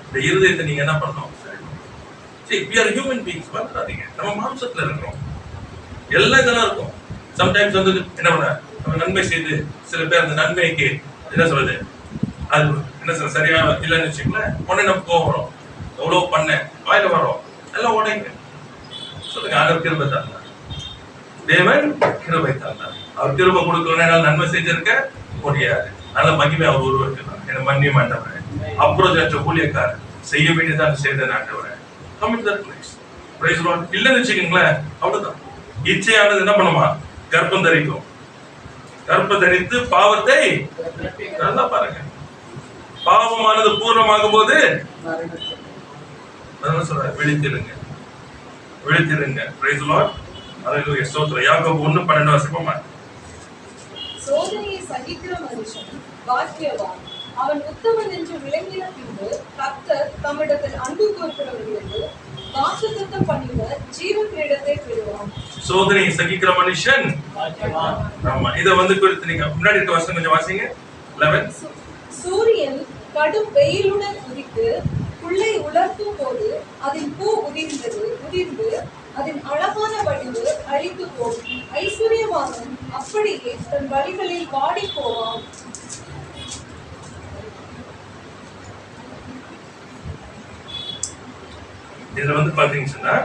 இந்த இருதயத்தை நீங்க என்ன பண்ணணும்? See, we are human beings. பண்ணாதீங்க, நம்ம மாம்சத்துல இருக்கிறோம், எல்லாம் இதெல்லாம் இருக்கும். சம்டைம்ஸ் வந்து என்ன பண்ண, நம்ம நன்மை செய்து சில பேர் அந்த நன்மைக்கு என்ன சொல்றது, அது என்ன சொல்ற சரியா இல்லைன்னு வச்சுக்கோங்களேன், உடனே நம்ம கோவம் வரும். எவ்வளவு பண்ண வாயில வரும், எல்லாம் உடைங்க. சொல்லுங்க, அவர் கிருபை தந்தார், தேவன் கிருபை தந்தார். அவர் கிருபை கொடுக்கலன்னா நன்மை செஞ்சிருக்க முடியாது. நல்ல மகிமை அவர் உருவாக்கலாம். என்னை மன்னிய மாட்டவரே, அப்புறம் ஊழியக்காரர் செய்ய வேண்டியதான் செய்த நாட்டவரே, commit that place. Praise the Lord. இல்லைன்னு வச்சுக்கோங்களேன், அவ்வளவுதான். இச்சையானது என்ன பண்ணுமா, கர்ப்பம் தரிக்கும். கர்ப்பம் தரித்து பாவத்தை, நல்லா பாருங்க, பாவமானது பூர்ணமாகும் போது சொல்ற விழித்திருங்க, விழித்திருங்க. Price the Lord. ஹல்லேலூயா, ஸ்தோத்திரம். யாக்கோபு 1:12 வாசிப்போமா? சோதனையை சகிக்கிற மனுஷன் பாக்கியவான், அவன் உத்தமன் என்று விளங்கின பின்பு கர்த்தர் தம்மிடத்தில் அன்பு கூர்க்கிறவர்களுக்கு வாக்குத்தத்தம் பண்ணின ஜீவ கிரீடத்தை பெறுவான். சோதனையை சகிக்கிற மனுஷன் பாக்கியவான். ஆமா, இத வந்து குறித்து நீங்க முன்னாடி இருக்க வசனம் கொஞ்சம் வாசிங்க. 11. சூரியன் கடும் வெயிலுடன் உதித்து புல்லை உலர்த்தும் போது அதன் பூ உதிர்ந்து அதன் அழகான வடிவு அழித்து போகும். ஐஸ்வர்யவானும் அப்படியே தன் வழிகளில் வாடி போவான். இதுல வந்து பாத்தீங்கன்னா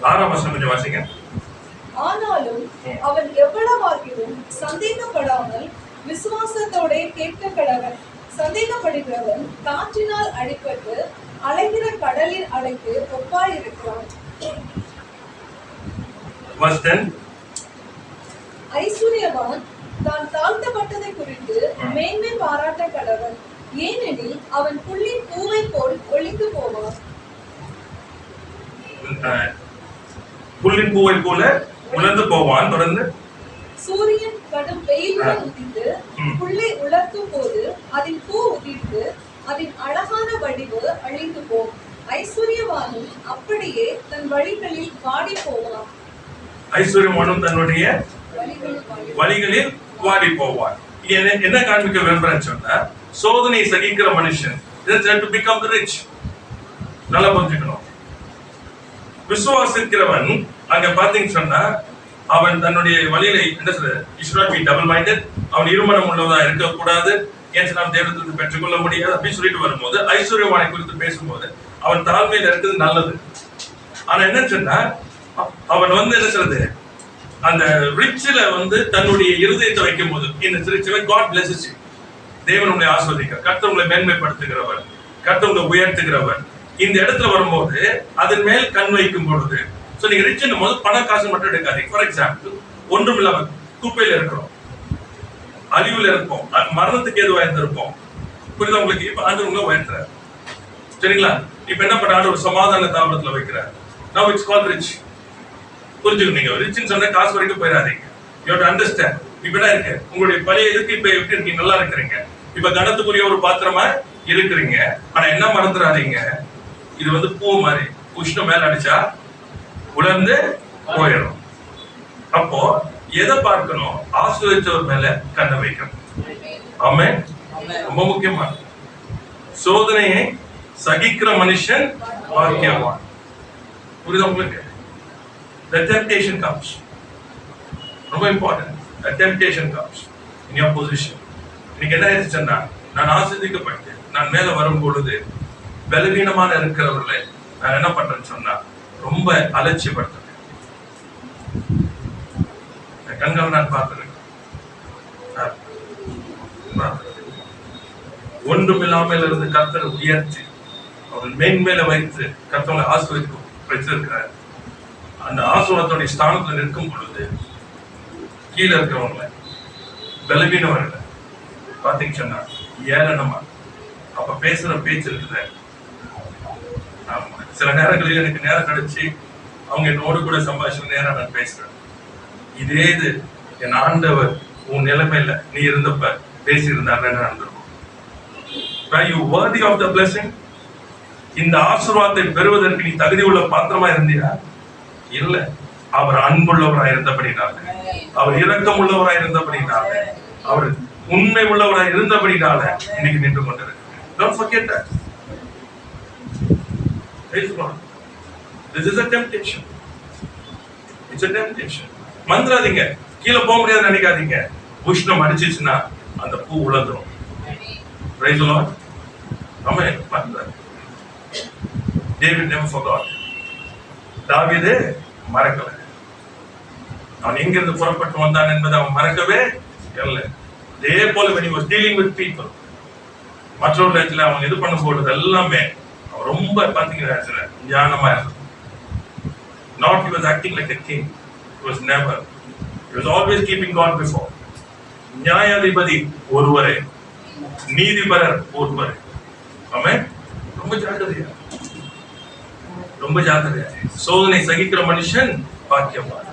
6ஆம் வசனம் கொஞ்சம் வாசிங்க. ஆனாலும் அவன் எவ்வளவாகிலும் சந்தேகப்படாமல் விசுவாசத்தோட கேட்க கடவன். சந்தேகப்படுகிறவன் காற்றினால் அடிபட்டு அலைகிற கடலில் அலைக்கு ஒப்பாயிருக்கிறான். ஐஸ்வர்யவான் தான் தாழ்த்தப்பட்டதை குறித்து மேன்மை பாராட்ட கடவன், ஏனெனில் அவன் புல்லின் பூவை போல் ஒளிந்து போவான். புல்லின் பூவை போல உலர்ந்து போவான். தொடர்ந்து சூரியன் கடும் வெயிலுடன் உதித்து புல்லை உலர்த்தும் போது அதன் பூ உதிர்ந்து அதன் அழகான வடிவு அழிந்து போகும். ஐஸ்வர்யவானும் அப்படியே தன் வழிகளில் வாடி போவான். ஐஸ்வர்யவானும் தன்னுடைய வழிகளில் வாடி போவான். என்ன காண்பிக்க விரும்புறேன்னு சொன்னா, சோதனை சகிக்கிற மனுஷன் to become rich. நல்லா புரிஞ்சுக்கணும். விசுவாசிக்கிறவன் அங்க பாத்தீங்க சொன்னா, அவன் தன்னுடைய வழியில என்ன சொல்றது, he should not be double minded. அவன் இருமனம் உள்ளவனா இருக்கக்கூடாது, ஏன் நாம் தேவனிடத்திலிருந்து பெற்றுக்கொள்ள முடியாது அப்படின்னு சொல்லிட்டு வரும்போது, ஐஸ்வர்யவானை குறித்து பேசும்போது அவன் தாழ்மையில இருக்கிறது நல்லது. ஆனா என்ன சொன்னா, அவன் வந்து என்ன சொல்றது, அந்த ரிச்ல வந்து தன்னுடைய இருதயத்தை வைக்கும் போது, இந்த ரிச்ல God blesses you, தேவன் உங்களை ஆசீர்வதிக்கிறார், கர்த்தர் உங்களை மேன்மைப்படுத்துகிறவர், கர்த்தர் உங்களை உயர்த்துகிறவர். இந்த இடத்துல வரும்போது அதன் மேல் கண் வைக்கும் பொழுது, சோ நீங்க ரிச் என்னும் போது பணம் காசு மட்டும் எடுக்காதீங்க. ஃபார் எக்ஸாம்பிள், ஒன்றும் இல்லாம குப்பையில இருக்கிறோம், அழிவுல இருப்போம், மரணத்துக்கு ஏதுவா இருந்திருப்போம், புரியுதா உங்களுக்கு? இப்ப ஆண்டவர் உங்களை உயர்த்துறாரு, சரிங்களா? இப்ப என்ன பண்றாரு, ஒரு சமாதான தாபத்துல வைக்கிறார். Now it's called rich. புரிஞ்சுக்கணும். நீங்க ரிச்னு சொன்னா காசு வரைக்கும் போயிடாதீங்க. You have to understand. இப்ப என்ன இருக்கு, உங்களுடைய பழைய இதுக்கு இப்ப எப்படி இருக்கீங்க, நல்லா இருக்கிறீங்க, இப்ப கனத்துக்குரிய ஒரு பாத்திரமா இருக்கிறீங்க. ஆனா என்ன மறந்துடாதீங்க, இது வந்து பூ மாதிரி, உஷ்ணம் மேல அடிச்சா உலர்ந்து போயிடும். அப்போ எதை பார்க்கணும், ஆசீர்வதிச்சவர் மேல கண்ணை வைக்கணும். ஆமென். ரொம்ப முக்கியமான சோதனையை சகிக்கிற மனுஷன் பாக்கியவான். புரியுதா உங்களுக்கு? The temptation comes. ரொம்ப important. The temptation comes in your position. இன்னைக்கு என்ன ஆயிடுச்சுன்னா, நான் ஆசீர்வதிக்கப்பட்டேன், நான் மேல வரும் பொழுது பலவீனமான இருக்கிறவர்களை நான் என்ன பண்றேன்னு சொன்னா ரொம்ப அலட்சியப்படுத்துறேன். கண்கள் நான் பார்க்கிறேன். ஒன்றுமில்லாமல் இருந்து கர்த்தரை உயர்த்தி அவர்கள் மேன்மேல வைத்து கர்த்தரை ஆசீர்வதித்து வச்சிருக்கிறார். அந்த ஆசீர்வாதத்துடைய ஸ்தானத்துல நிற்கும் பொழுது கீழே இருக்கிறவங்கள பலவீனவர்களை பாத்தீங்க சொன்னா ஏளனமா அப்ப பேசுற பேச்சு இருக்குது. ஆமா, சில நேரங்களில் எனக்கு நேரம் கிடைச்சி அவங்க என்னோடு கூட சம்பாஷணை நேரம் நான் பேசுறேன். இதே இது என் ஆண்டவர் உன் நிலைமையில நீ இருந்தப்ப பேசி இருந்தாருன்னு நடந்திருக்கும். You worthy of the blessing? இந்த ஆசீர்வாதத்தை பெறுவதற்கு நீ தகுதி உள்ள பாத்திரமா இருந்தியா? இல்ல. அவர் அன்புள்ளவராய் இருந்தபடினால, அவர் இரக்கம் உள்ளவராய் இருந்தபடினால, அவர் உண்மை உள்ளவராய் இருந்தபடினால இன்னைக்கு நின்று கொண்டிருக்கு. Don't forget that. Praise God. This is a temptation. It's a temptation. மந்திராதீங்க, கீழே போக முடியாது நினைக்காதீங்க. உஷ்ணம் அடிச்சிச்சுன்னா அந்த பூ உலர்ந்துடும். Praise the Lord. Amen. David never forgot. தாவீது மறக்கல. அவன் எங்கிருந்து புறப்பட்டு வந்தான் என்பதை அவன் மறக்கவே இல்லை. அதே போல when he was dealing with people, மற்றவர்கள் அவன் இது பண்ணும் போது எல்லாமே அவன் ரொம்ப பாத்தீங்கன்னா ஞானமா இருந்தான். Not he was acting like a king. He was never. He was always keeping God before. நியாயாதிபதி ஒருவரே, நீதிபரர் ஒருவரே. ஆமென். ரொம்ப ஜாக்கிரதையா, ரொம்ப ஜாக்கிரதையா. சோதனை சகிக்கிற மனுஷன் பாக்கியவான்.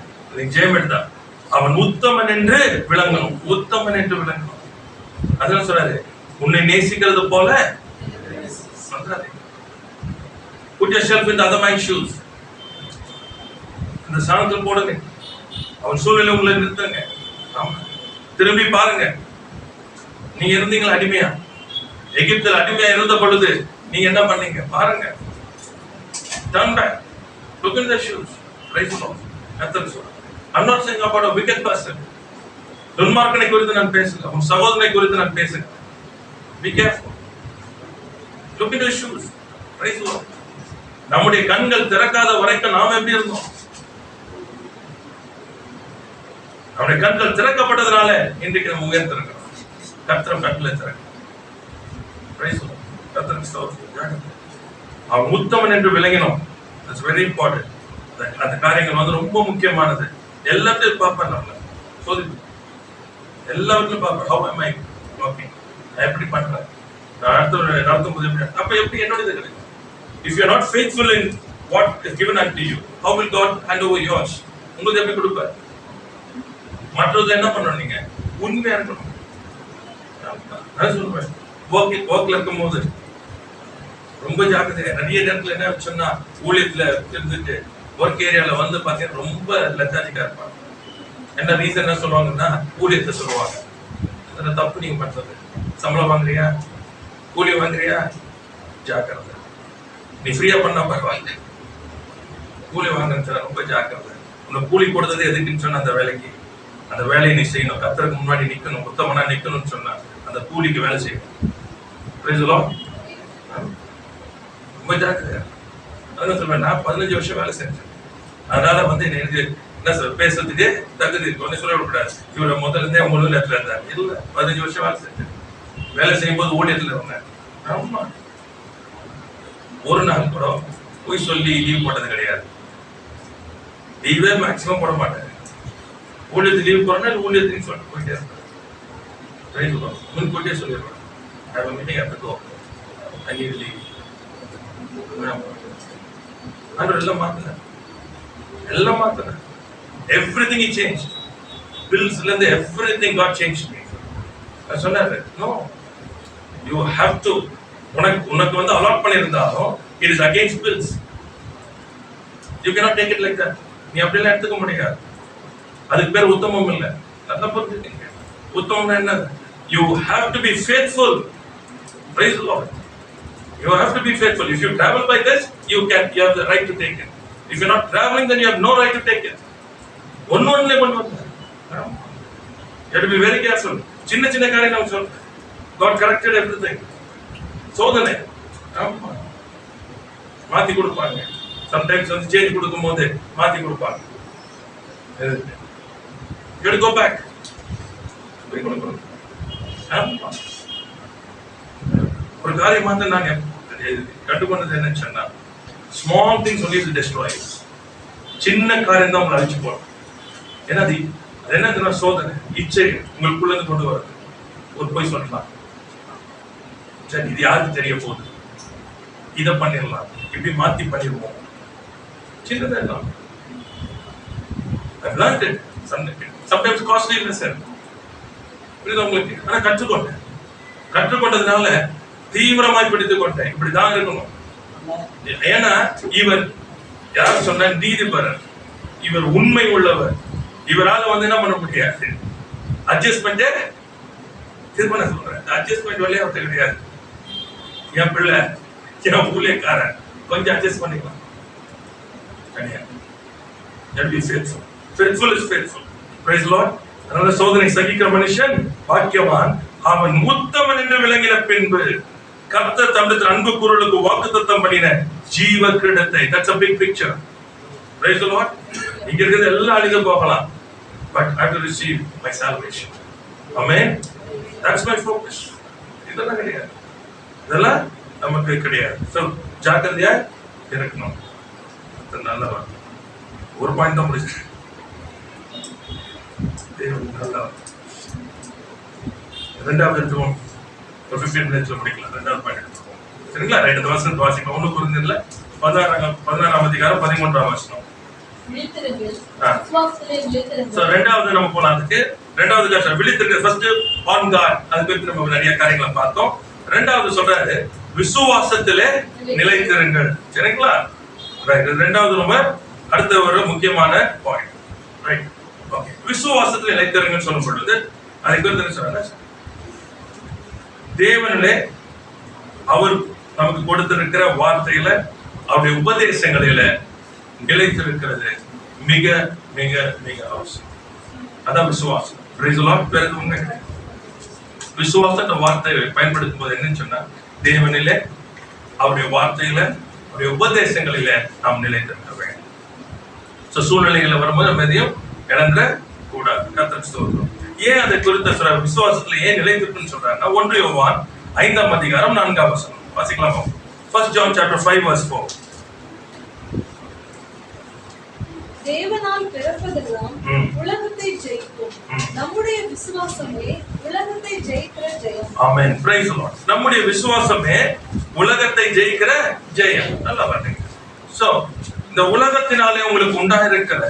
ஜெயம் எடுத்தான். அவன் உத்தமன் என்று விளங்கணும், உத்தமன் என்று விளங்கணும். அதான் சொல்றாரு, உன்னை நேசிக்கிறது போல put yourself in the other man's shoes. இந்த சாணத்தில் போடுங்க. அவன் சூழ்நிலை உங்களை நிறுத்துங்க. ஆமா, திரும்பி பாருங்க. நீங்க இருந்தீங்களா அடிமையா? எகிப்தில் அடிமையா இருந்த பொழுது நீங்க என்ன பண்ணீங்க பாருங்க. Turn back. Look in the shoes. Praise the Lord. I'm not saying about a wicked person. துன்மார்க்கனை குறித்து நான் பேசல, உன் சகோதரனை குறித்து நான் பேசுகிறேன். Be careful. Look in the shoes. Praise the Lord. நம்முடைய கண்கள் திறக்காத வரைக்கும் நாம எப்படி இருந்தோம்? நம்முடைய கண்கள் திறக்கப்பட்டதுனால இன்றைக்கு நம்ம உயர்ந்திருக்கிறோம். கர்த்தர் கண்களை திறக்க. Praise the Lord. கர்த்தருக்கு ஸ்தோத்திரம். அவன் உத்தமன் என்று விளங்கினோம். That's very important. அந்த காரியங்கள் வந்து ரொம்ப முக்கியமானது. எல்லாத்தையும் பார்ப்பேன், நம்மள சோதிப்பேன், எல்லாவற்றிலும் பார்ப்பேன். How am I working? நான் எப்படி பண்றேன்? நான் நடத்தும் போது எப்படி? அப்ப எப்படி என்னோட இது கிடைக்கும்? If you are not faithful in what is given unto you, how will God hand over yours? உங்களுக்கு எப்படி கொடுப்பார்? மற்றவங்க என்ன பண்ணணும்? நீங்க உண்மையா இருக்கணும். நான் சொல்லுவேன், ஒர்க்ல இருக்கும் போது ரொம்ப ஜாக்கிரதையா. நிறைய நேரத்துல என்ன சொன்னா, ஊழியத்துல இருந்துட்டு ஒர்க் ஏரியால வந்து பாத்தீங்கன்னா ரொம்ப லெத்தாஜிக்கா இருப்பாங்க. என்ன ரீசன் என்ன சொல்லுவாங்கன்னா, ஊழியத்தை சொல்லுவாங்க. அதுல தப்பு நீங்க பண்றது. சம்பளம் வாங்குறியா, கூலி வாங்குறியா, ஜாக்கிரதை. நீ ஃப்ரீயா பண்ணா பரவாயில்ல, கூலி வாங்குறது ரொம்ப ஜாக்கிரதை. உனக்கு கூலி கொடுத்தது எதுக்குன்னு சொன்ன, அந்த வேலைக்கு, அந்த வேலையை நீ செய்யணும். கர்த்தருக்கு முன்னாடி நிக்கணும், உத்தமனா நிக்கணும்னு சொன்னா அந்த கூலிக்கு வேலை செய்யணும். Praise the Lord. ரொம்ப ஜாக்கிரதையா. அதான் சொல்வேன், நான் 15 வருஷம் வேலை செஞ்சேன். அதனால வந்து எனக்கு என்ன சார் பேசுறதுக்கு தகுதி இருக்கு. ஒன்னு சொல்லக்கூடாது, இவரை முதல்ல இருந்தே முழு நேரத்துல இருந்தார். இல்ல, 15 வருஷம் வேலை செஞ்சேன். வேலை செய்யும் போது ஊழியத்துல இருந்தேன். ஆமா, ஒரு நாள் கூட போய் சொல்லி லீவ் போட்டது கிடையாது. லீவே மேக்சிமம் போட மாட்டேன். ஊழியத்துக்கு லீவ் போறேன்னா ஊழியத்துக்கு சொல்லிட்டு போயிட்டே இருப்பேன். முன்கூட்டியே சொல்லிடுவேன், I have a meeting, I have to go. I need to leave. எல்லாம் மாத்தினேன், எல்லாம் மாத்தினேன். Everything he changed. Billsல இருந்து everything got changed me. நான் சொன்னாரு, no, you have to. உனக்கு வந்து அலாட் பண்ணியிருந்தாலும் it is against bills. You cannot take it like that. நீ அப்படிலாம் எடுத்துக்க முடியாது. அதுக்கு பேர் உத்தமம் இல்லை. நல்லா புரிஞ்சுக்கீங்க. உத்தமம்னா என்ன? You have to be faithful. Praise the Lord. You have to be faithful. If you travel by this, you have the right to take it. If you're not traveling, then you have no right to take it. ஒன்னொன்னுல கொண்டு வந்தார். You have to be very careful. சின்ன சின்ன காரியம் நான் சொல்றேன். God corrected everything. சோதனை. மாத்தி கொடுப்பாங்க. சம்டைம்ஸ் வந்து சேஞ்ச் கொடுக்கும் போது மாத்தி கொடுப்பாங்க. கோ பேக் ஒரு காரியம் மாத்த நாங்க கட்டுக்கொண்டது என்னன்னு சொன்னா, small things only will destroy. சின்ன காரியம் தான் உங்களை அழிச்சு போடும். ஏன்னா அது என்ன சோதனை, இச்சை உங்களுக்குள்ள இருந்து கொண்டு வருது. ஒரு போய் சொல்லலாம், சரி இது யாருக்கு தெரிய போகுது, இதை பண்ணிடலாம், இப்படி மாத்தி பண்ணிடுவோம். சின்னதா எல்லாம் sometimes costliness உங்களுக்கு. ஆனா கற்றுக்கொண்டதுனால தீவிரமாய் பிடித்துக் கொண்டேன். இப்படிதான் இருக்கணும். ஏன்னா இவர் யார் சொன்ன, நீதிபரர், இவர் உண்மை உள்ளவர், இவரால வந்து என்ன பண்ண முடியாது, அட்ஜஸ்ட்மெண்டே திரும்ப நான் சொல்றேன், அட்ஜஸ்ட்மெண்ட் வழியே அவர்கிட்ட கிடையாது. என் பிள்ளை, என் ஊழியக்காரன், கொஞ்சம் அட்ஜஸ்ட் பண்ணிக்கலாம் கிடையாது. Faithful is faithful. Praise the Lord. அதனால சோதனை சகிக்கிற மனுஷன் பாக்கியவான், அவன் உத்தமன் என்று விளங்கின பின்பு கர்த்தர் தம்மிடத்தில் அன்பு கூறலுக்கு வாக்குத்தத்தம் பண்ணின ஜீவ கிரீடத்தை. That's a big picture. Praise the Lord. இங்க இருக்கிறது எல்லாம் அழிந்து போகலாம், but I have to receive my salvation. Amen. That's my focus. இதெல்லாம் கிடையாது, இதெல்லாம் நமக்கு கிடையாது. So ஜாக்கிரதையா இருக்கணும். நல்ல ஒரு பாயிண்ட் தான் முடிச்சு. ரெண்டாவது எடுத்துவோம், ஒரு 15 மினிட்ஸ்ல முடிக்கலாம். ரெண்டாவது பாயிண்ட் எடுத்துவோம், சரிங்களா? ரெண்டு வசனம் வாசிக்கலாம். ஒண்ணு குருந்தியர்ல 16ஆம் அதிகாரம் 13ஆம் வசனம். ரெண்டாவது நம்ம போலாம். அதுக்கு ரெண்டாவது கஷ்டம் விழித்திருக்க. ஃபர்ஸ்ட் ஆன் காட், அது பத்தி நம்ம நிறைய காரியங்களை பார்த்தோம். ரெண்டாவது சொல்றாரு விசுவாசத்திலே நிலைத்திருங்கள், சரிங்களா? ரெண்டாவது நம்ம அடுத்த ஒரு முக்கியமான பாயிண்ட். Right, okay. விசுவாசத்தில் நிலைத்திருங்கன்னு சொல்லும் பொழுது அதுக்கு வந்து சொல்றாங்க, தேவனிலே அவர் நமக்கு கொடுத்திருக்கிற வார்த்தையில, அவருடைய உபதேசங்களில நிலைத்திருக்கிறது மிக மிக மிக அவசியம். அதான் விசுவாசம். பிறகு உண்மை விசுவாச வார்த்தையை பயன்படுத்தும் போது என்னன்னு சொன்னா, தேவனிலே அவருடைய வார்த்தையில, அவருடைய உபதேசங்களில நாம் நிலைத்திருக்க வேண்டும். சூழ்நிலைகளை வரும்போது நம்ம எதையும் இழந்த கூடாது. கர்த்தருக்கு ஸ்தோத்திரம். ஏன் அதை குறித்த விசுவாசத்துல ஏன் நிலைத்திருக்குன்னு சொல்றாங்கன்னா, 1 யோவான் 5ஆம் அதிகாரம் 4ஆம் வசனம் வாசிக்கலாமா? 1 John chapter 5 verse 4. தேவனால் பிறப்பதெல்லாம் உலகத்தை ஜெயிக்கும், நம்முடைய விசுவாசமே உலகத்தை ஜெயிக்கிற ஜெயம். ஆமென். Price the Lord. நம்முடைய விசுவாசமே உலகத்தை ஜெயிக்கிற ஜெயம். நல்லா பாருங்க. சோ இந்த உலகத்தினாலே உங்களுக்கு உண்டாயிருக்கிற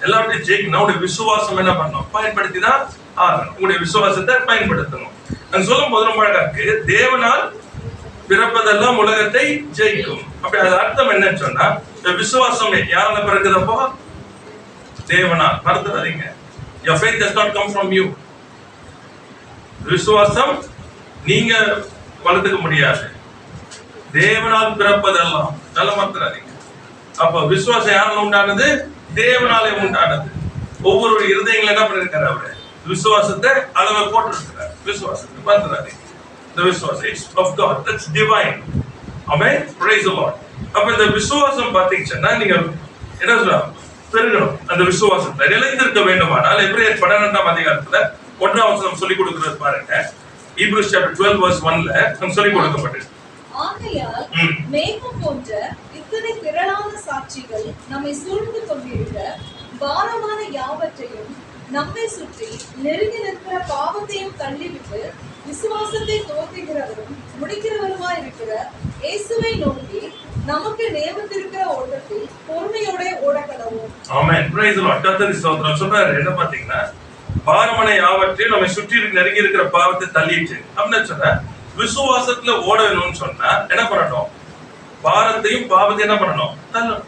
எல்லாத்தையும் ஜெயிக்கணும். உங்களுடைய விசுவாசம் என்ன பண்ணணும், பயன்படுத்தி தான் உங்களுடைய விசுவாசத்தை பயன்படுத்தணும். நான் சொல்லும் போது ரொம்ப அழகா இருக்கு, தேவனால் பிறப்பதெல்லாம் உலகத்தை ஜெயிக்கும். அப்படி அது அர்த்தம் என்னன்னு சொன்னா, விசுவாசம் யாரால பிறகுதப்போ தேவனால். மறந்துடாதீங்க, your faith does not come from you. விசுவாசம் நீங்க வளர்த்துக்க முடியாது, தேவனால் பிறப்பதெல்லாம். நல்லா மறந்துடாதீங்க. அப்ப விசுவாசம் யாரால உண்டானது, தேவனாலே உண்டானது. ஒவ்வொரு இருதயங்களை என்ன பண்ணிருக்காரு, அவரு விசுவாசத்தை அளவை போட்டிருக்கிறார். விசுவாசத்தை மறந்துடாதீங்க. The விசுவாசம் is of God, that's divine. Amen. Praise the Lord. அப்ப இந்த விசுவாசம் பாத்தீங்கன்னா நீங்க என்ன சொல்லலாம், பெருகணும். அந்த விசுவாசத்தை நிலைத்திருக்க வேண்டுமானால் எபிரேயர் 12ஆம் அதிகாரத்துல 1ஆம் வசனம் சொல்லி கொடுக்கிறது பாருங்க. Hebrews chapter 12 verse 1ல நம்ம சொல்லி கொடுக்கப்பட்டது. ஆகையால் மேகம் போன்ற இத்தனை திரளான சாட்சிகள் நம்மை சூழ்ந்து கொண்டிருக்க, பாரமான யாவற்றையும் நம்மை சுற்றி நெருங்கி நிற்கிற பாவத்தையும் தள்ளிவிட்டு, விசுவாசத்தை தோற்றுகிறவரும் முடிக்கிறவருமாய் இருக்கிற இயேசுவை நோக்கி நமக்கு நியமித்திருக்கிற ஓட்டத்தில் பொறுமையோட ஓடக்கடவும். ஆமென். Price the Lord. கர்த்தருக்கு ஸ்தோத்திரம். சொல்றாரு என்ன பாத்தீங்கன்னா, பாரமான யாவற்றையும் நம்மை சுற்றி நெருங்கி இருக்கிற பாவத்தை தள்ளிட்டு அப்படின்னு சொன்னா, விசுவாசத்துல ஓட வேணும்னு சொன்னா என்ன பண்ணணும், பாரத்தையும் பாவத்தையும் என்ன பண்ணணும், தள்ளணும்.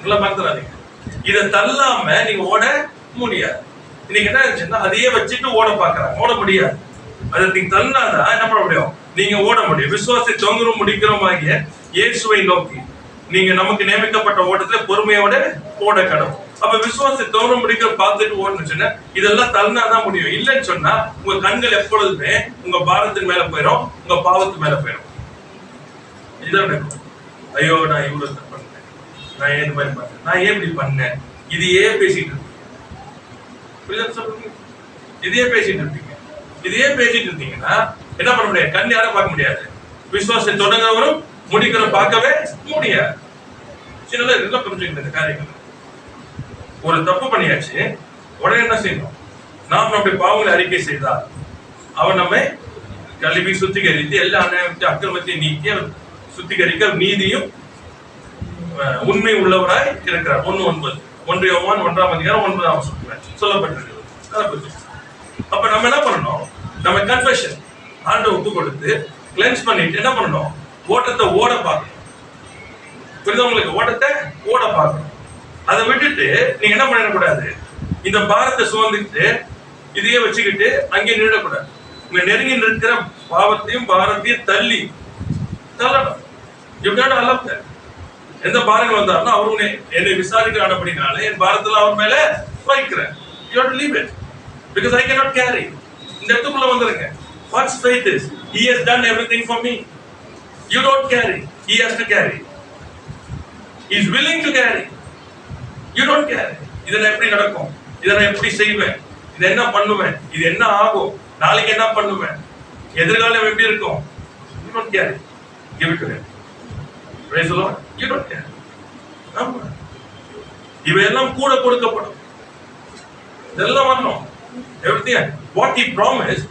நல்லா மறந்துடாதீங்க. இதை தள்ளாம நீங்க ஓட முடியாது. இன்னைக்கு என்ன ஆச்சுன்னா, அதையே வச்சுட்டு ஓட பாக்குறாங்க, ஓட முடியாது. அதை நீங்க தள்ளினாதான் என்ன பண்ண முடியும், நீங்க ஓட முடியும். விசுவாசத்தை தொங்கரும் முடிக்கிறோமாகிய இயேசுவை நோக்கி நீங்க நமக்கு நியமிக்கப்பட்ட ஓட்டத்துல பொறுமையோட ஓட கடவும். அப்ப விசுவாசத்தை தொங்கரும் முடிக்கிற பார்த்துட்டு ஓடணும்னு சொன்னா இதெல்லாம் தள்ளினாதான் முடியும். இல்லைன்னு சொன்னா உங்க கண்கள் எப்பொழுதுமே உங்க பாரத்தின் மேல போயிடும், உங்க பாவத்து மேல போயிடும். இதுதான் நடக்கும். ஐயோ நான் இவ்வளவு தப்பு பண்ணேன், நான் ஏன் இந்த மாதிரி பண்ணேன், நான் ஏன் இப்படி பண்ணேன், இதையே பேசிட்டு இருப்பீங்க. புரியுதா சொல்றீங்க? இதையே பேசிட்டு இருப்பீங்க. இதையே பேசிட்டு இருந்தீங்கன்னா என்ன பண்ண முடியாது? கண் யாரும் பார்க்க முடியாது. விசுவாசத்தை தொடங்குறவரும் முடிக்கிற பார்க்கவே முடியாது. சில இதெல்லாம் புரிஞ்சுக்கிட்டு இந்த காரியங்கள். ஒரு தப்பு பண்ணியாச்சு, உடனே என்ன செய்யணும்? நாம் நம்முடைய பாவங்களை அறிக்கை செய்தால் அவன் நம்மை கழுவி சுத்திகரித்து எல்லா அக்கிரமத்தையும் நீக்கி சுத்திகரிக்க நீதியும் உண்மை உள்ளவராய் இருக்கிறார். 1:9 1 யோவான் 1:9 சொல்லப்பட்டிருக்கிறது. அப்ப நம்ம என்ன பண்ணணும்? நம்ம கன்ஃபெஷன் ஆண்டவருக்கு ஒப்பு கொடுத்து கிளென்ஸ் பண்ணிட்டு என்ன பண்ணணும்? ஓட்டத்தை ஓட பார்க்கணும். புரியுதா உங்களுக்கு? ஓட்டத்தை ஓட பார்க்கணும். அதை விட்டுட்டு நீங்க என்ன பண்ணிடக்கூடாது? இந்த பாரத்தை சுமந்துக்கிட்டு இதையே வச்சுக்கிட்டு அங்கே நின்றுடக்கூடாது. உங்க நெருங்கி நிற்கிற பாவத்தையும் பாரத்தையும் தள்ளணும். அளவுக்கு எந்த பாரங்கள் வந்தாலும் அவரு என்னை விசாரிக்க ஆனபடினால என் பாரத்துல அவர் மேல வைக்கிறேன். You have to leave it because I cannot carry. இந்த இடத்துக்குள்ள வந்துருங்க. What's faith is? He has done everything for me. You don't carry. He has to carry. He is willing to carry. You don't carry. இதை நான் எப்படி நடக்கும்? இதை நான் எப்படி செய்வேன்? இதை என்ன பண்ணுவேன்? இது என்ன ஆகும்? நாளைக்கு என்ன பண்ணுவேன்? எதிர்காலம் எப்படி இருக்கும்? You don't carry. Give it to him. Praise the Lord. You don't carry. ஆமா. இவையெல்லாம் கூட கொடுக்கப்படும். இதெல்லாம் வரணும். Everything what he promised,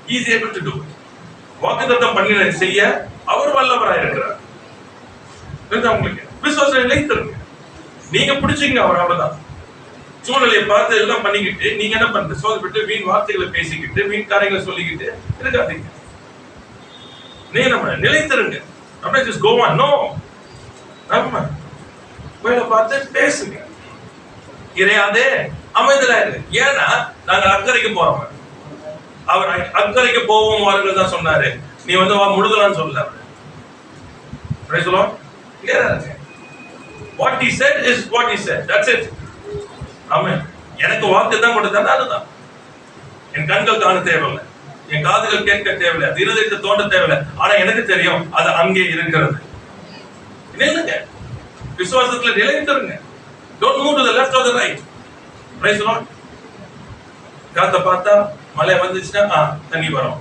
he is able to do it. வாக்குத்தத்தம் பண்ணின செய்ய அவர் வல்லவராய் இருக்கிறார். உங்களுக்கு விசுவாசம் நிலைத்திருங்க. நீங்க பிடிச்சிங்க அவர், அவ்வளவுதான். சூழ்நிலையை பார்த்து எல்லாம் பண்ணிக்கிட்டு நீங்க என்ன பண்றது? சோதப்பட்டு வீண் வார்த்தைகளை பேசிக்கிட்டு வீண் காரியங்களை சொல்லிக்கிட்டு இருக்காதீங்க. நீ நம்ம நிலைத்திருங்க. அப்படியே just go on. No. நம்ம வேலை பார்த்து பேசுங்க. இறையாதே அமைதலாயிரு. ஏன்னா நாங்க அக்கறைக்கு போறோம். அவர் அக்கறைக்கு போவோம் வாருங்கள் தான் சொன்னாரு. நீ வந்து முழுதலான்னு சொல்லல. Praise the Lord. What he said is what he said. That's it. Amen. எனக்கு வாக்கு தான் கொடுத்தாங்க, அதுதான். என் கண்கள் காண தேவையில்லை, என் காதுகள் கேட்க தேவையில்லை, அது இருதயத்தை தோண்ட தேவையில்லை. ஆனா எனக்கு தெரியும் அது அங்கே இருக்கிறது. நில்லுங்க, விசுவாசத்துல நிலைத்திருங்க. Don't move to the left or the right. Praise the Lord. காத்த பார்த்தா மழை வந்துச்சுன்னா தண்ணி வரும்.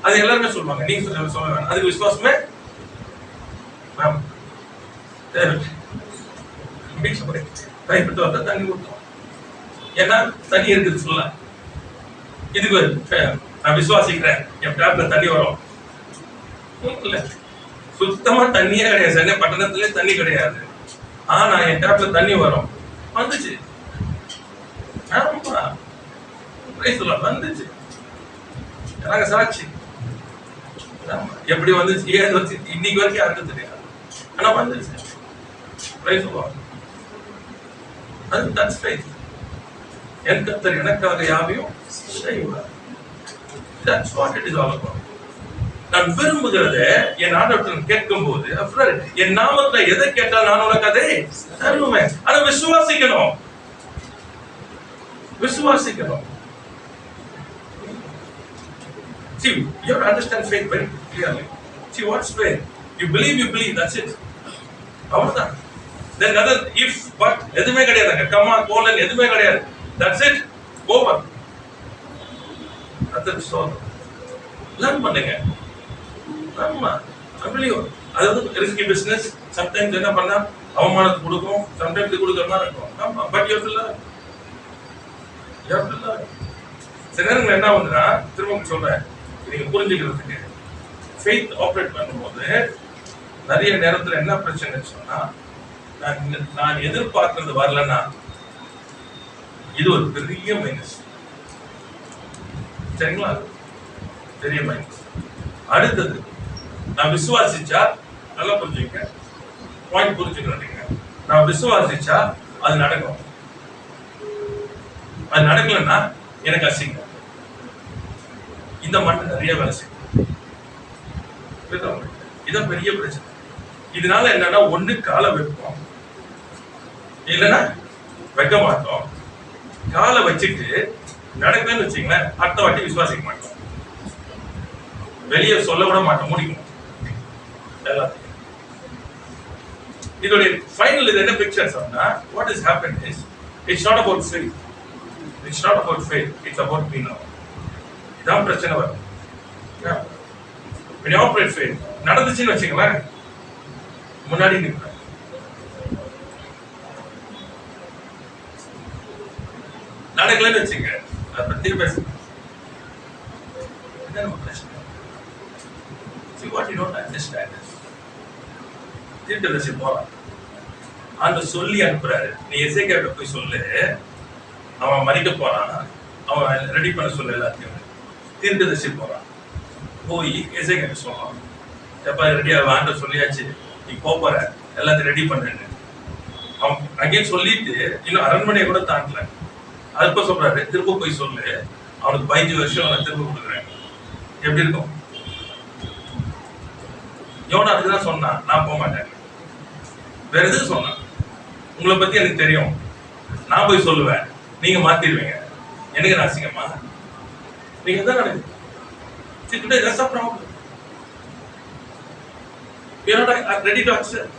அது எல்லாருமே சொல்லுவாங்க. நீங்க சொல்ல வேணாம். அதுக்கு விசுவாசமே கைப்பட்டு வந்தா தண்ணி ஊற்றும். ஏன்னா தண்ணி இருக்குது சொல்ல. இதுக்கு நான் விசுவாசிக்கிறேன், என் டேப்ல தண்ணி வரும். இல்ல, சுத்தமா தண்ணியே கிடையாது. சென்னை பட்டணத்திலே தண்ணி கிடையாது. ஆனா என் டேப்ல தண்ணி வரும். வந்துச்சு. வந்துச்சு. எனக்கு சாட்சி. எப்படி வந்துச்சு, ஏன் வந்துச்சு, இன்னைக்கு வரைக்கும் யாருக்கு தெரியாது. ஆனா வந்துச்சு. That's faith. என் கர்த்தர் எனக்காக யாவையும் செய்வார். That's what it is all about. நான் விரும்புகிறத என் ஆண்டவரிடம் கேட்கும் போது என் நாமத்துல எதை கேட்டால் நான் உனக்கு அதை தருவேன். ஆனா விசுவாசிக்கணும். See, you have to understand faith very clearly. See, what's faith? You believe, that's it. அவ்வளவுதான். Then other if but எதுவுமே கிடையாதுங்க. கமா கோலன் எதுவுமே கிடையாது. That's it. Over. That's all. Learn பண்ணுங்க. ஆமா. அப்படியே அதாவது ரிஸ்கி பிசினஸ் சம்டைம்ஸ் என்ன பண்ணா அவமானத்தை கொடுக்கும், சம்டைம்ஸ் கொடுக்குற மாதிரி இருக்கும். ஆமா, but you have to learn. சில நேரங்கள் என்ன வந்துன்னா, திரும்ப சொல்றேன் நீங்க புரிஞ்சுக்கிறதுக்கு, ஃபெய்த் ஆப்ரேட் பண்ணும்போது நிறைய நேரத்துல என்ன பிரச்சனை சொன்னா, நான் எதிர்பார்க்கறது வரலன்னா இது ஒரு பெரிய மைனஸ். சரிங்களா? பெரிய மைனஸ். அடுத்தது நான் விசுவாசிச்சா, நல்லா புரிஞ்சுக்க, பாயிண்ட் புரிஞ்சுக்கிறீங்க. நான் விசுவாசிச்சா அது நடக்கும். அது நடக்கலன்னா எனக்கு அசிங்கம். இந்த மண்ணு நிறைய வேலை செய்யும். இதான் பெரிய பிரச்சனை. இதனால என்னன்னா, ஒண்ணு காலை வைப்போம், இல்லைன்னா வைக்க மாட்டோம். காலை வச்சுட்டு நடக்குதுன்னு வச்சுங்களேன், அடுத்த வாட்டி விசுவாசிக்க மாட்டோம், வெளியே சொல்ல விட மாட்டோம், முடிக்கும் எல்லாத்தையும். இதோட ஃபைனல் இது என்ன பிக்சர் சொன்னா, what has happened is it's not about faith. It's not about faith. It's about me now. இதான் பிரச்சனை வரும். When you operate faith, நடந்துச்சுன்னு வச்சுங்களேன், முன்னாடி நிற்பேன். நடக்கலன்னு வச்சுங்க, அதை பத்தி பேசுங்க. See what you don't understand is, தீர்க்கதரிசி போறான், அந்த சொல்லி அனுப்புறாரு, நீ எசேக்கியாவிட்ட போய் சொல்லு, அவன் மறிக்க போறான், அவன் ரெடி பண்ண சொல்லு எல்லாத்தையும். தீர்க்கதரிசி போறான், போய் எசேக்கியாவிட்ட சொல்றான், எப்ப ரெடி ஆண்ட சொல்லியாச்சு, நீ போற எல்லாத்தையும் ரெடி பண்ணுன்னு. அவன் அங்கேயும் சொல்லிட்டு இன்னும் அரண்மனையை கூட தாண்டல. அதுப்ப சொல்றாரு, திரும்ப போய் சொல்லு, அவனுக்கு 15 வருஷம் நான் திரும்ப கொடுக்குறேன். எப்படி இருக்கும்? யோனா அதுக்குதான் சொன்னான், நான் போக மாட்டேன். வேற எதுக்கு சொன்னான்? உங்களை பத்தி எனக்கு தெரியும், நான் போய் சொல்லுவேன், நீங்க மாத்திடுவீங்க, எனக்கு ராசிங்கம்மா நீங்க தான் நடக்குது. Ready to accept.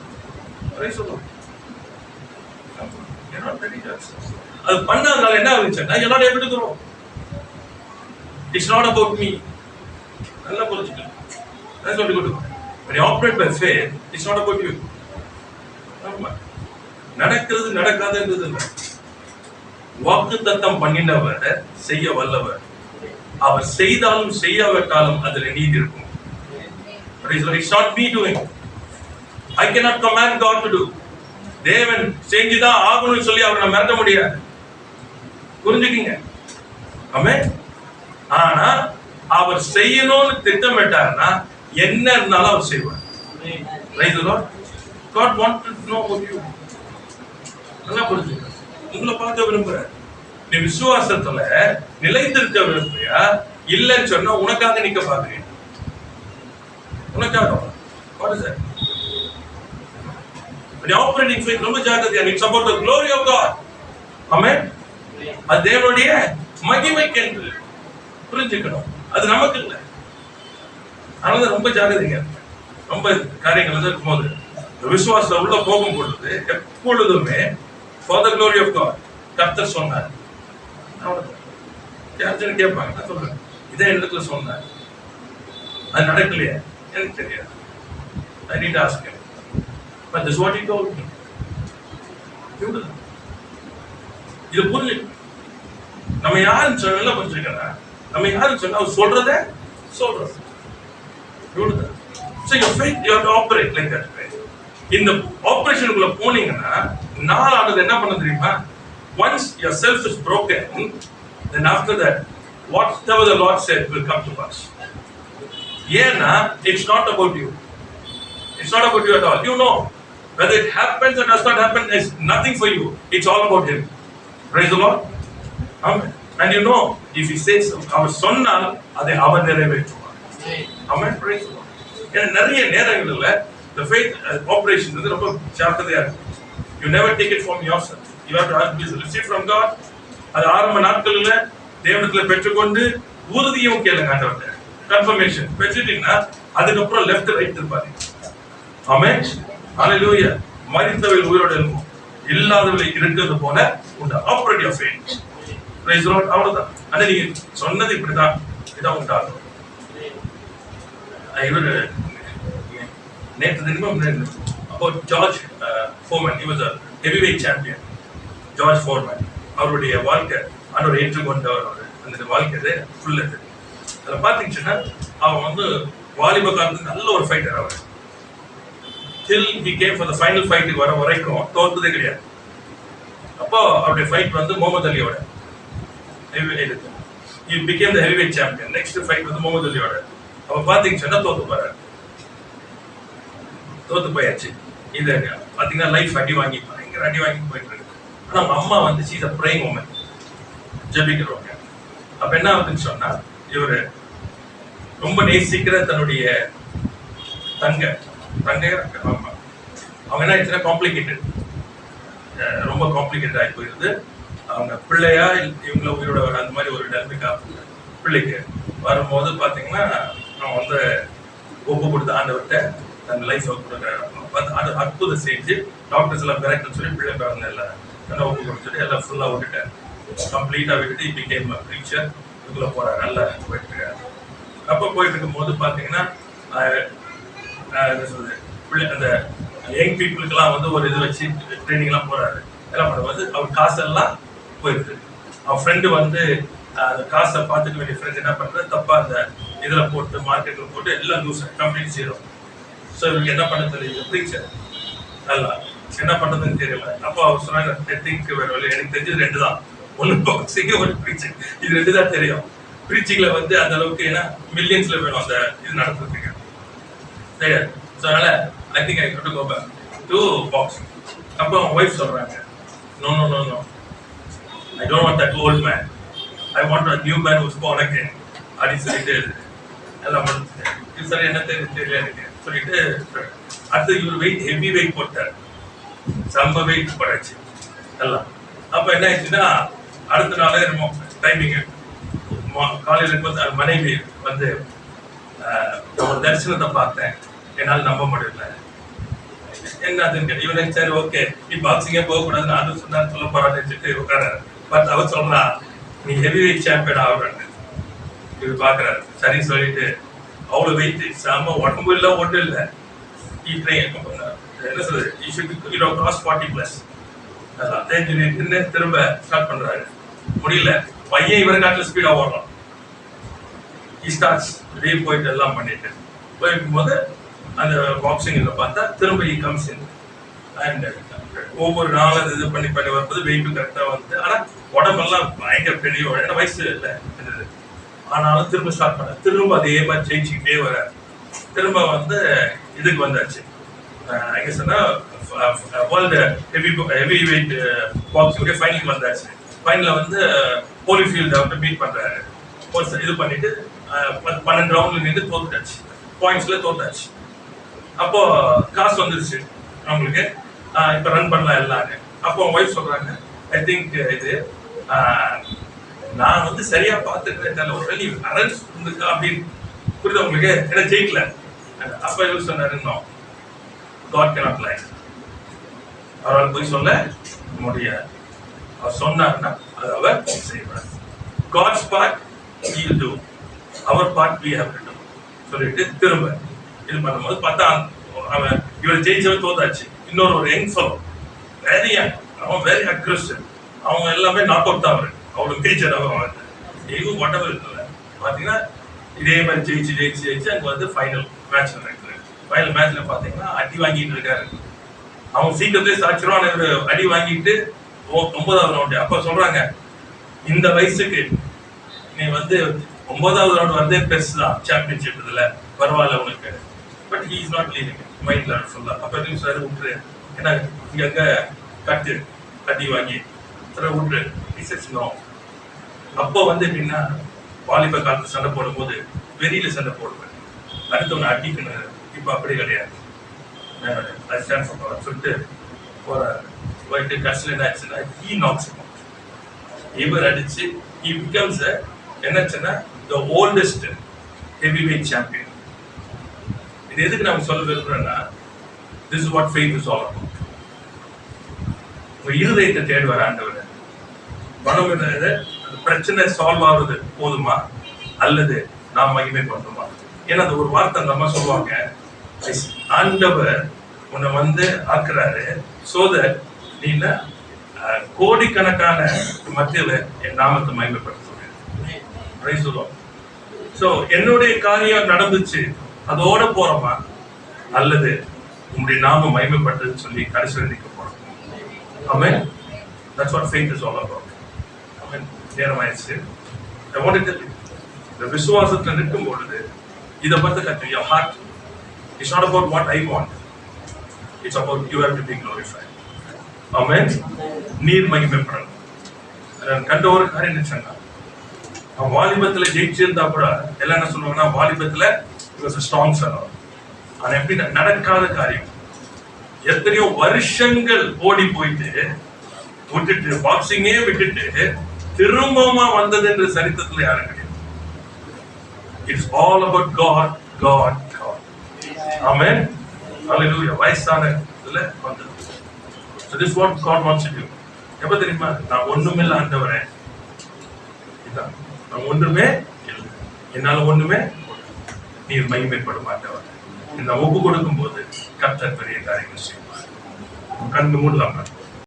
சொல்லுவோம், அது பண்ணாதனால என்ன ஆகுதுன்னா, எல்லாரும் எப்படி தருவோம். It's not about me. நல்லா புரிஞ்சுக்கலாம். நான் சொல்லி கொடுப்பேன். When you operate by faith, it's not about you. நடக்கிறது நடக்காதுன்றது இல்லை. வாக்குத்தத்தம் பண்ணினவர் செய்ய வல்லவர். அவர் செய்தாலும் செய்யாவிட்டாலும் அதில் நீதி இருக்கும். It's not me doing. I cannot command God to do. தேவன் செஞ்சுதான் ஆகணும்னு சொல்லி அவரை மிரட்ட முடியாது. புரிஞ்சுக்கிங்க. ஆமென். ஆனா அவர் செய்யணும்னு திட்டமிட்டாருன்னா என்ன இருந்தாலும் அவர் செய்வார். Praise the Lord. God wants to know about you. நல்லா புரிஞ்சுக்க. உங்களை பார்க்க விரும்புறார். நீ விசுவாசத்துல நிலைத்திருக்க விரும்புறியா? இல்லைன்னு சொன்னா உனக்காக நிக்க பாக்குறீங்க. உனக்காக. What is that? When you operate in faith, ரொம்ப ஜாக்கிரதையா. It's about the glory of God. Amen. அது தேவனுடைய மகிமைக்கென்று புரிஞ்சுக்கணும். அது நமக்கு இல்லை. அதனால ரொம்ப ஜாக்கிரதைங்க. ரொம்ப காரியங்கள் இருக்கும்போது விசுவாசம் உள்ள போகும் பொழுது எப்பொழுதுமே for the glory of God. கர்த்தர் சொன்னார். யாரும் கேட்பாங்க, நான் சொல்றேன், இதே இடத்துல சொன்னார், அது நடக்கலையே, எனக்கு தெரியாது. I need to ask him. But this is what he told me. இது புரிஞ்சு நம்ம யாருன்னு சொல்ல புரிஞ்சுக்கணும். நம்ம யாருன்னு சொன்னா அவர் சொல்றதே சொல்றது. So your faith, you have to operate like that. இந்த ஆபரேஷனுக்குள்ள போனீங்கன்னா நாலாவது என்ன பண்ண தெரியுமா? Once your self is broken, then after that whatever the Lord said will come to pass. ஏன்னா it's not about you. It's not about you at all. You know whether it happens or does not happen is nothing for you. It's all about him. Praise the Lord. Amen. And you know, if he says அவர் சொன்னால் அதை அவர் நிறைவேற்றுவார். Amen. Praise the Lord. ஏன்னா நிறைய நேரங்கள்ல the faith operation வந்து ரொம்ப ஜாக்கிரதையா இருக்கும். You never take it from yourself. You have to receive from God. அது ஆரம்ப நாட்கள்ல தேவனிடத்துல பெற்றுக்கொண்டு உறுதியும் கேளுங்க ஆண்டவர்கிட்ட. கன்ஃபர்மேஷன் பெற்றுட்டீங்கன்னா அதுக்கப்புறம் லெஃப்ட் ரைட் திருப்பாரு. ஆமென். ஹalleluya. மரித்தவர்கள் உயிரோடு இருக்கும், இல்லாதவர்கள் இருக்கிறது போல உண்டு. Operate your faith. Price the Lord. அவ்வளவுதான். ஆனா நீங்க சொன்னது இப்படிதான், இதான் உண்டாகும். இவர் நேற்று தினமும் about George Foreman. He was a heavyweight champion. George Foreman. அவருடைய வாழ்க்கை ஆண்டவர் ஏற்றுக்கொண்டவர். அந்த வாழ்க்கை ஃபுல்லா அதுல பாத்தீங்கன்னா அவன் வந்து வாலிப காலத்துக்கு நல்ல ஒரு ஃபைட்டர். அவர் till he came for the final fight வர வரைக்கும் தோத்ததே கிடையாது. அப்போ அவருடைய ஃபைட் வந்து Mohammed அலியோட he became the heavyweight champion. Next fight வந்து முகமது அலியோட. அப்ப பாத்தீங்கன்னா தோத்து போயாச்சு. இது பாத்தீங்கன்னா லைஃப் அடி வாங்கி பயங்கர அடி வாங்கி போயிட்டு இருக்கு. ஆனா அவங்க அம்மா வந்து she's a praying woman, ஜெபிக்கிறவங்க. அப்ப என்ன ஆகுதுன்னு சொன்னா, இவரு ரொம்ப நேசிக்கிற தன்னுடைய தங்கை அம்மா அவங்க என்ன ஆயிடுச்சுன்னா காம்ப்ளிகேட்டட், ரொம்ப காம்ப்ளிகேட்டட் ஆகி போயிருது. அவங்க பிள்ளையா இவங்கள உயிரோட வர அந்த மாதிரி ஒரு நிலைமைக்கா பிள்ளைக்கு வரும்போது பாத்தீங்கன்னா அவன் வந்து ஒப்பு கொடுத்த ஆண்டவர்கிட்ட தன் லைஃப் கொடுக்குறாங்க. அது அற்புதம் செஞ்சு டாக்டர்ஸ் எல்லாம் மிராக்கிள் சொல்லி பிள்ளை பிறந்த எல்லாம் நல்லா ஒப்பு கொடுத்துட்டு எல்லாம் ஃபுல்லா விட்டுட்டேன். கம்ப்ளீட்டா விட்டுட்டு பிகேம் ப்ரீச்சர் இதுக்குள்ள போறாரு, நல்லா போயிட்டு இருக்காரு. அப்ப போயிட்டு இருக்கும் போது பாத்தீங்கன்னா என்ன சொல்றது, அந்த யங் பீப்புளுக்கு எல்லாம் வந்து ஒரு இது வச்சு ட்ரைனிங் எல்லாம் போறாரு. எல்லாம் பண்ணும்போது அவர் காசெல்லாம் போயிருக்கு. அவன் ஃப்ரெண்டு வந்து அந்த காசை பார்த்துக்க வேண்டிய ஃப்ரெண்ட் என்ன பண்றது, தப்பா அந்த இதுல போட்டு மார்க்கெட்ல போட்டு எல்லாம் லூஸ் கம்ப்ளீட் ஜீரோ. ஸோ இவருக்கு என்ன பண்ண தெரியல, ப்ரீச்சர் நல்லா என்ன பண்றதுன்னு தெரியல. அப்போ அவர் சொன்னாங்க, வேற வழி எனக்கு தெரிஞ்சது 2 தான், ஒன்னு பாக்ஸிங் ஒரு ப்ரீச்சிங். இது 2 தான் தெரியும். ப்ரீச்சிங்ல வந்து அந்த அளவுக்கு ஏன்னா மில்லியன்ஸ்ல வேணும் அந்த இது நடத்துறதுக்கு. சரி, ஸோ அதனால I think I could go back to boxing. அப்போ அவங்க ஒய்ஃப் சொல்றாங்க, no no no no, I don't want that old man. I want a new man who's born again. அப்படின்னு சொல்லிட்டு எல்லாம் இது சரி என்ன தெரியல எனக்கு சொல்லிட்டு அடுத்து இவர் வெயிட் ஹெவி வெயிட் போட்டார், செம்ம வெயிட் போடாச்சு எல்லாம். அப்ப என்ன ஆயிடுச்சுன்னா அடுத்த நாளே நம்ம டைமிங் காலையில வந்து மனைவி வந்து ஒரு தரிசனத்தை பார்த்தேன், என்னால் நம்ப முடியல. என்ன அதுன்னு இவன் சரி ஓகே நீ பாக்ஸிங்கே போகக்கூடாதுன்னு அது சொன்னா சொல்ல போறான்னு வச்சுட்டு உட்காராரு. பட் அவர் சொல்றா நீ ஹெவி வெயிட் சாம்பியன் ஆகுறான்னு இவர் பாக்குறாரு. சரி சொல்லிட்டு அவ்வளவு வெயிட் செம்ம உடம்பு இல்லை ஒன்றும் இல்லை. என்ன சொல்றது கிராஸ் 40+. திரும்ப ஸ்டார்ட் பண்றாரு, முடியல. பையன் இவரை காட்டில ஸ்பீடா ஓடலாம். வெளியே போயிட்டு எல்லாம் பண்ணிட்டு போயிருக்கும் போது அந்த பாக்ஸிங்ல பார்த்தா திரும்ப கம்ஸ் இன் அண்ட் ஒவ்வொரு நாளும் இது பண்ணி வரும்போது வெயிட் கரெக்டா வந்து, ஆனா உடம்பெல்லாம் பயங்கர பெரிய வயசு இல்லை இருந்தது. ஆனாலும் திரும்ப ஸ்டார்ட் பண்ண, திரும்ப அதே மாதிரி ஜெயிச்சுக்கிட்டே வர. திரும்ப வந்து இதுக்கு வந்தாச்சு, எங்க சொன்னா world heavy weight boxing final வந்தாச்சு. ஃபைனல்ல வந்து ஹோலிஃபீல்ட் வந்து மீட் பண்றாரு. இது பண்ணிட்டு 12 ரவுண்ட்ல நின்று தோத்துட்டாச்சு, பாயிண்ட்ஸ்ல தோத்தாச்சு. அப்போ காசு வந்துருச்சு அவங்களுக்கு, இப்ப ரன் பண்ணலாம் எல்லாரும். அப்போ ஒய்ஃப் சொல்றாங்க, ஐ திங்க் இது நான் வந்து சரியா பார்த்துக்கிறேன், ஒரு வேலை அரேஞ்ச் இருந்துக்கா அப்படின்னு புரியுது உங்களுக்கு, ஏன்னா ஜெயிக்கல. அப்ப இவர் சொன்னாரு, God cannot lie. அவரால் போய் சொல்ல முடியாது. அவர் சொன்னார்னா அது அவர் செய்வார். God's part he will do, our part we have to do. சொல்லிட்டு திரும்ப இது பண்ணும்போது பார்த்தா அவன் இவர் ஜெயிச்சவன் தோத்தாச்சு. இன்னொரு ஒரு யங் ஃபெலோ, வெரி யங், அவன் வெரி அக்ரெசிவ், அவங்க எல்லாமே நாக் அவுட் தான். அவரு அவ்வளவு மேஜர் அவன் எதுவும் ஒட்டவர் இருக்குல்ல. பாத்தீங்கன்னா இதே மாதிரி ஜெயிச்சு அங்க வந்து ஃபைனல் மேட்ச் நடக்குது. ஃபைனல் மேட்ச்ல பாத்தீங்கன்னா அடி வாங்கிட்டு இருக்காரு. அவன் சீக்கிரத்திலே சாட்சிருவான், அடி வாங்கிட்டு 9வது ரவுண்டு. அப்ப சொல்றாங்க, இந்த வயசுக்கு நீ வந்து 9வது ரவுண்ட் வந்து பெருசுதான் சாம்பியன்ஷிப், இதுல பரவாயில்ல உனக்கு. But he is not leaving மைண்ட்ல ஃபுல்லா. அப்ப நீ சார் விட்டுரு, ஏன்னா இங்க கட்டு அடி வாங்கி விட்டுரு டிசைட்ஸ்னோம். அப்போ வந்து எப்படின்னா வாலிப காலத்து சண்டை போடும்போது வெளியில சண்டை போடுவேன், அடுத்தவனை அடிக்கணும். இப்ப அப்படி கிடையாது, சொல்லிட்டு போயிட்டு கடைசியில் என்ன ஆச்சுன்னா he knocks him out. இவர் அடிச்சு he becomes என்னச்சுன்னா the oldest heavyweight champion. இது எதுக்கு நம்ம சொல்ல விரும்புறேன்னா, this is what faith is all about. உங்க இருதயத்தை தேடுவார் ஆண்டவர். மனம் அந்த பிரச்சனை சால்வ் ஆகுறது போதுமா அல்லது நாம் மகிமை பண்ணுமா? ஏன்னா அந்த ஒரு வார்த்தை அந்த அம்மா சொல்லுவாங்க, ஆண்டவர் உன்னை வந்து ஆக்குறாரு so that நீ கோடிக்கணக்கான மத்தியில என் நாமத்தை மகிமைப்படுத்த சொல்லுவோம். சோ என்னுடைய காரியம் நடந்துச்சு அதோட போறோமா அல்லது உங்களுடைய நாமம் மகிமைப்பட்டதுன்னு சொல்லி கடைசி நிற்க போறோம். ஆமென். That's what faith is all about. Amen. நேரமாயிடுச்சு. I want to tell you, இந்த விசுவாசத்துல நிற்கும் பொழுது இதை பார்த்து கற்று your heart, it's not about what I want, it's about you have to be glorified. ஆமென். நீர் மகிமைப்படணும். நான் கண்ட ஒரு காரியம் என்ன சொன்னா, அவன் வாலிபத்துல ஜெயிச்சிருந்தா கூட எல்லாம் என்ன சொல்லுவாங்கன்னா, வாலிபத்துல ஸ்ட்ராங் fellow. ஆனா எப்படி நடக்காத காரியம், எத்தனையோ வருஷங்கள் ஓடி போயிட்டு விட்டுட்டு பாக்ஸிங்கே விட்டுட்டு திரும்பமா வந்தது என்ற சரித்திரத்துல யாரும் கிடையாது. It's all about God, God, God. ஆமென். ஹalleluya வயசான இதுல வந்து so this is what God wants to do எப்ப தெரியுமா நான் ஒண்ணுமில்ல ஆண்டவரே இதான் நான் ஒண்ணுமே இல்லை என்னால ஒண்ணுமே நீர் மகிமைப்பட மாட்டவர் இந்த ஒப்பு கொடுக்கும் போது கர்த்தர் பெரிய காரியங்கள் செய்வார் கண்ணு மூடலாம்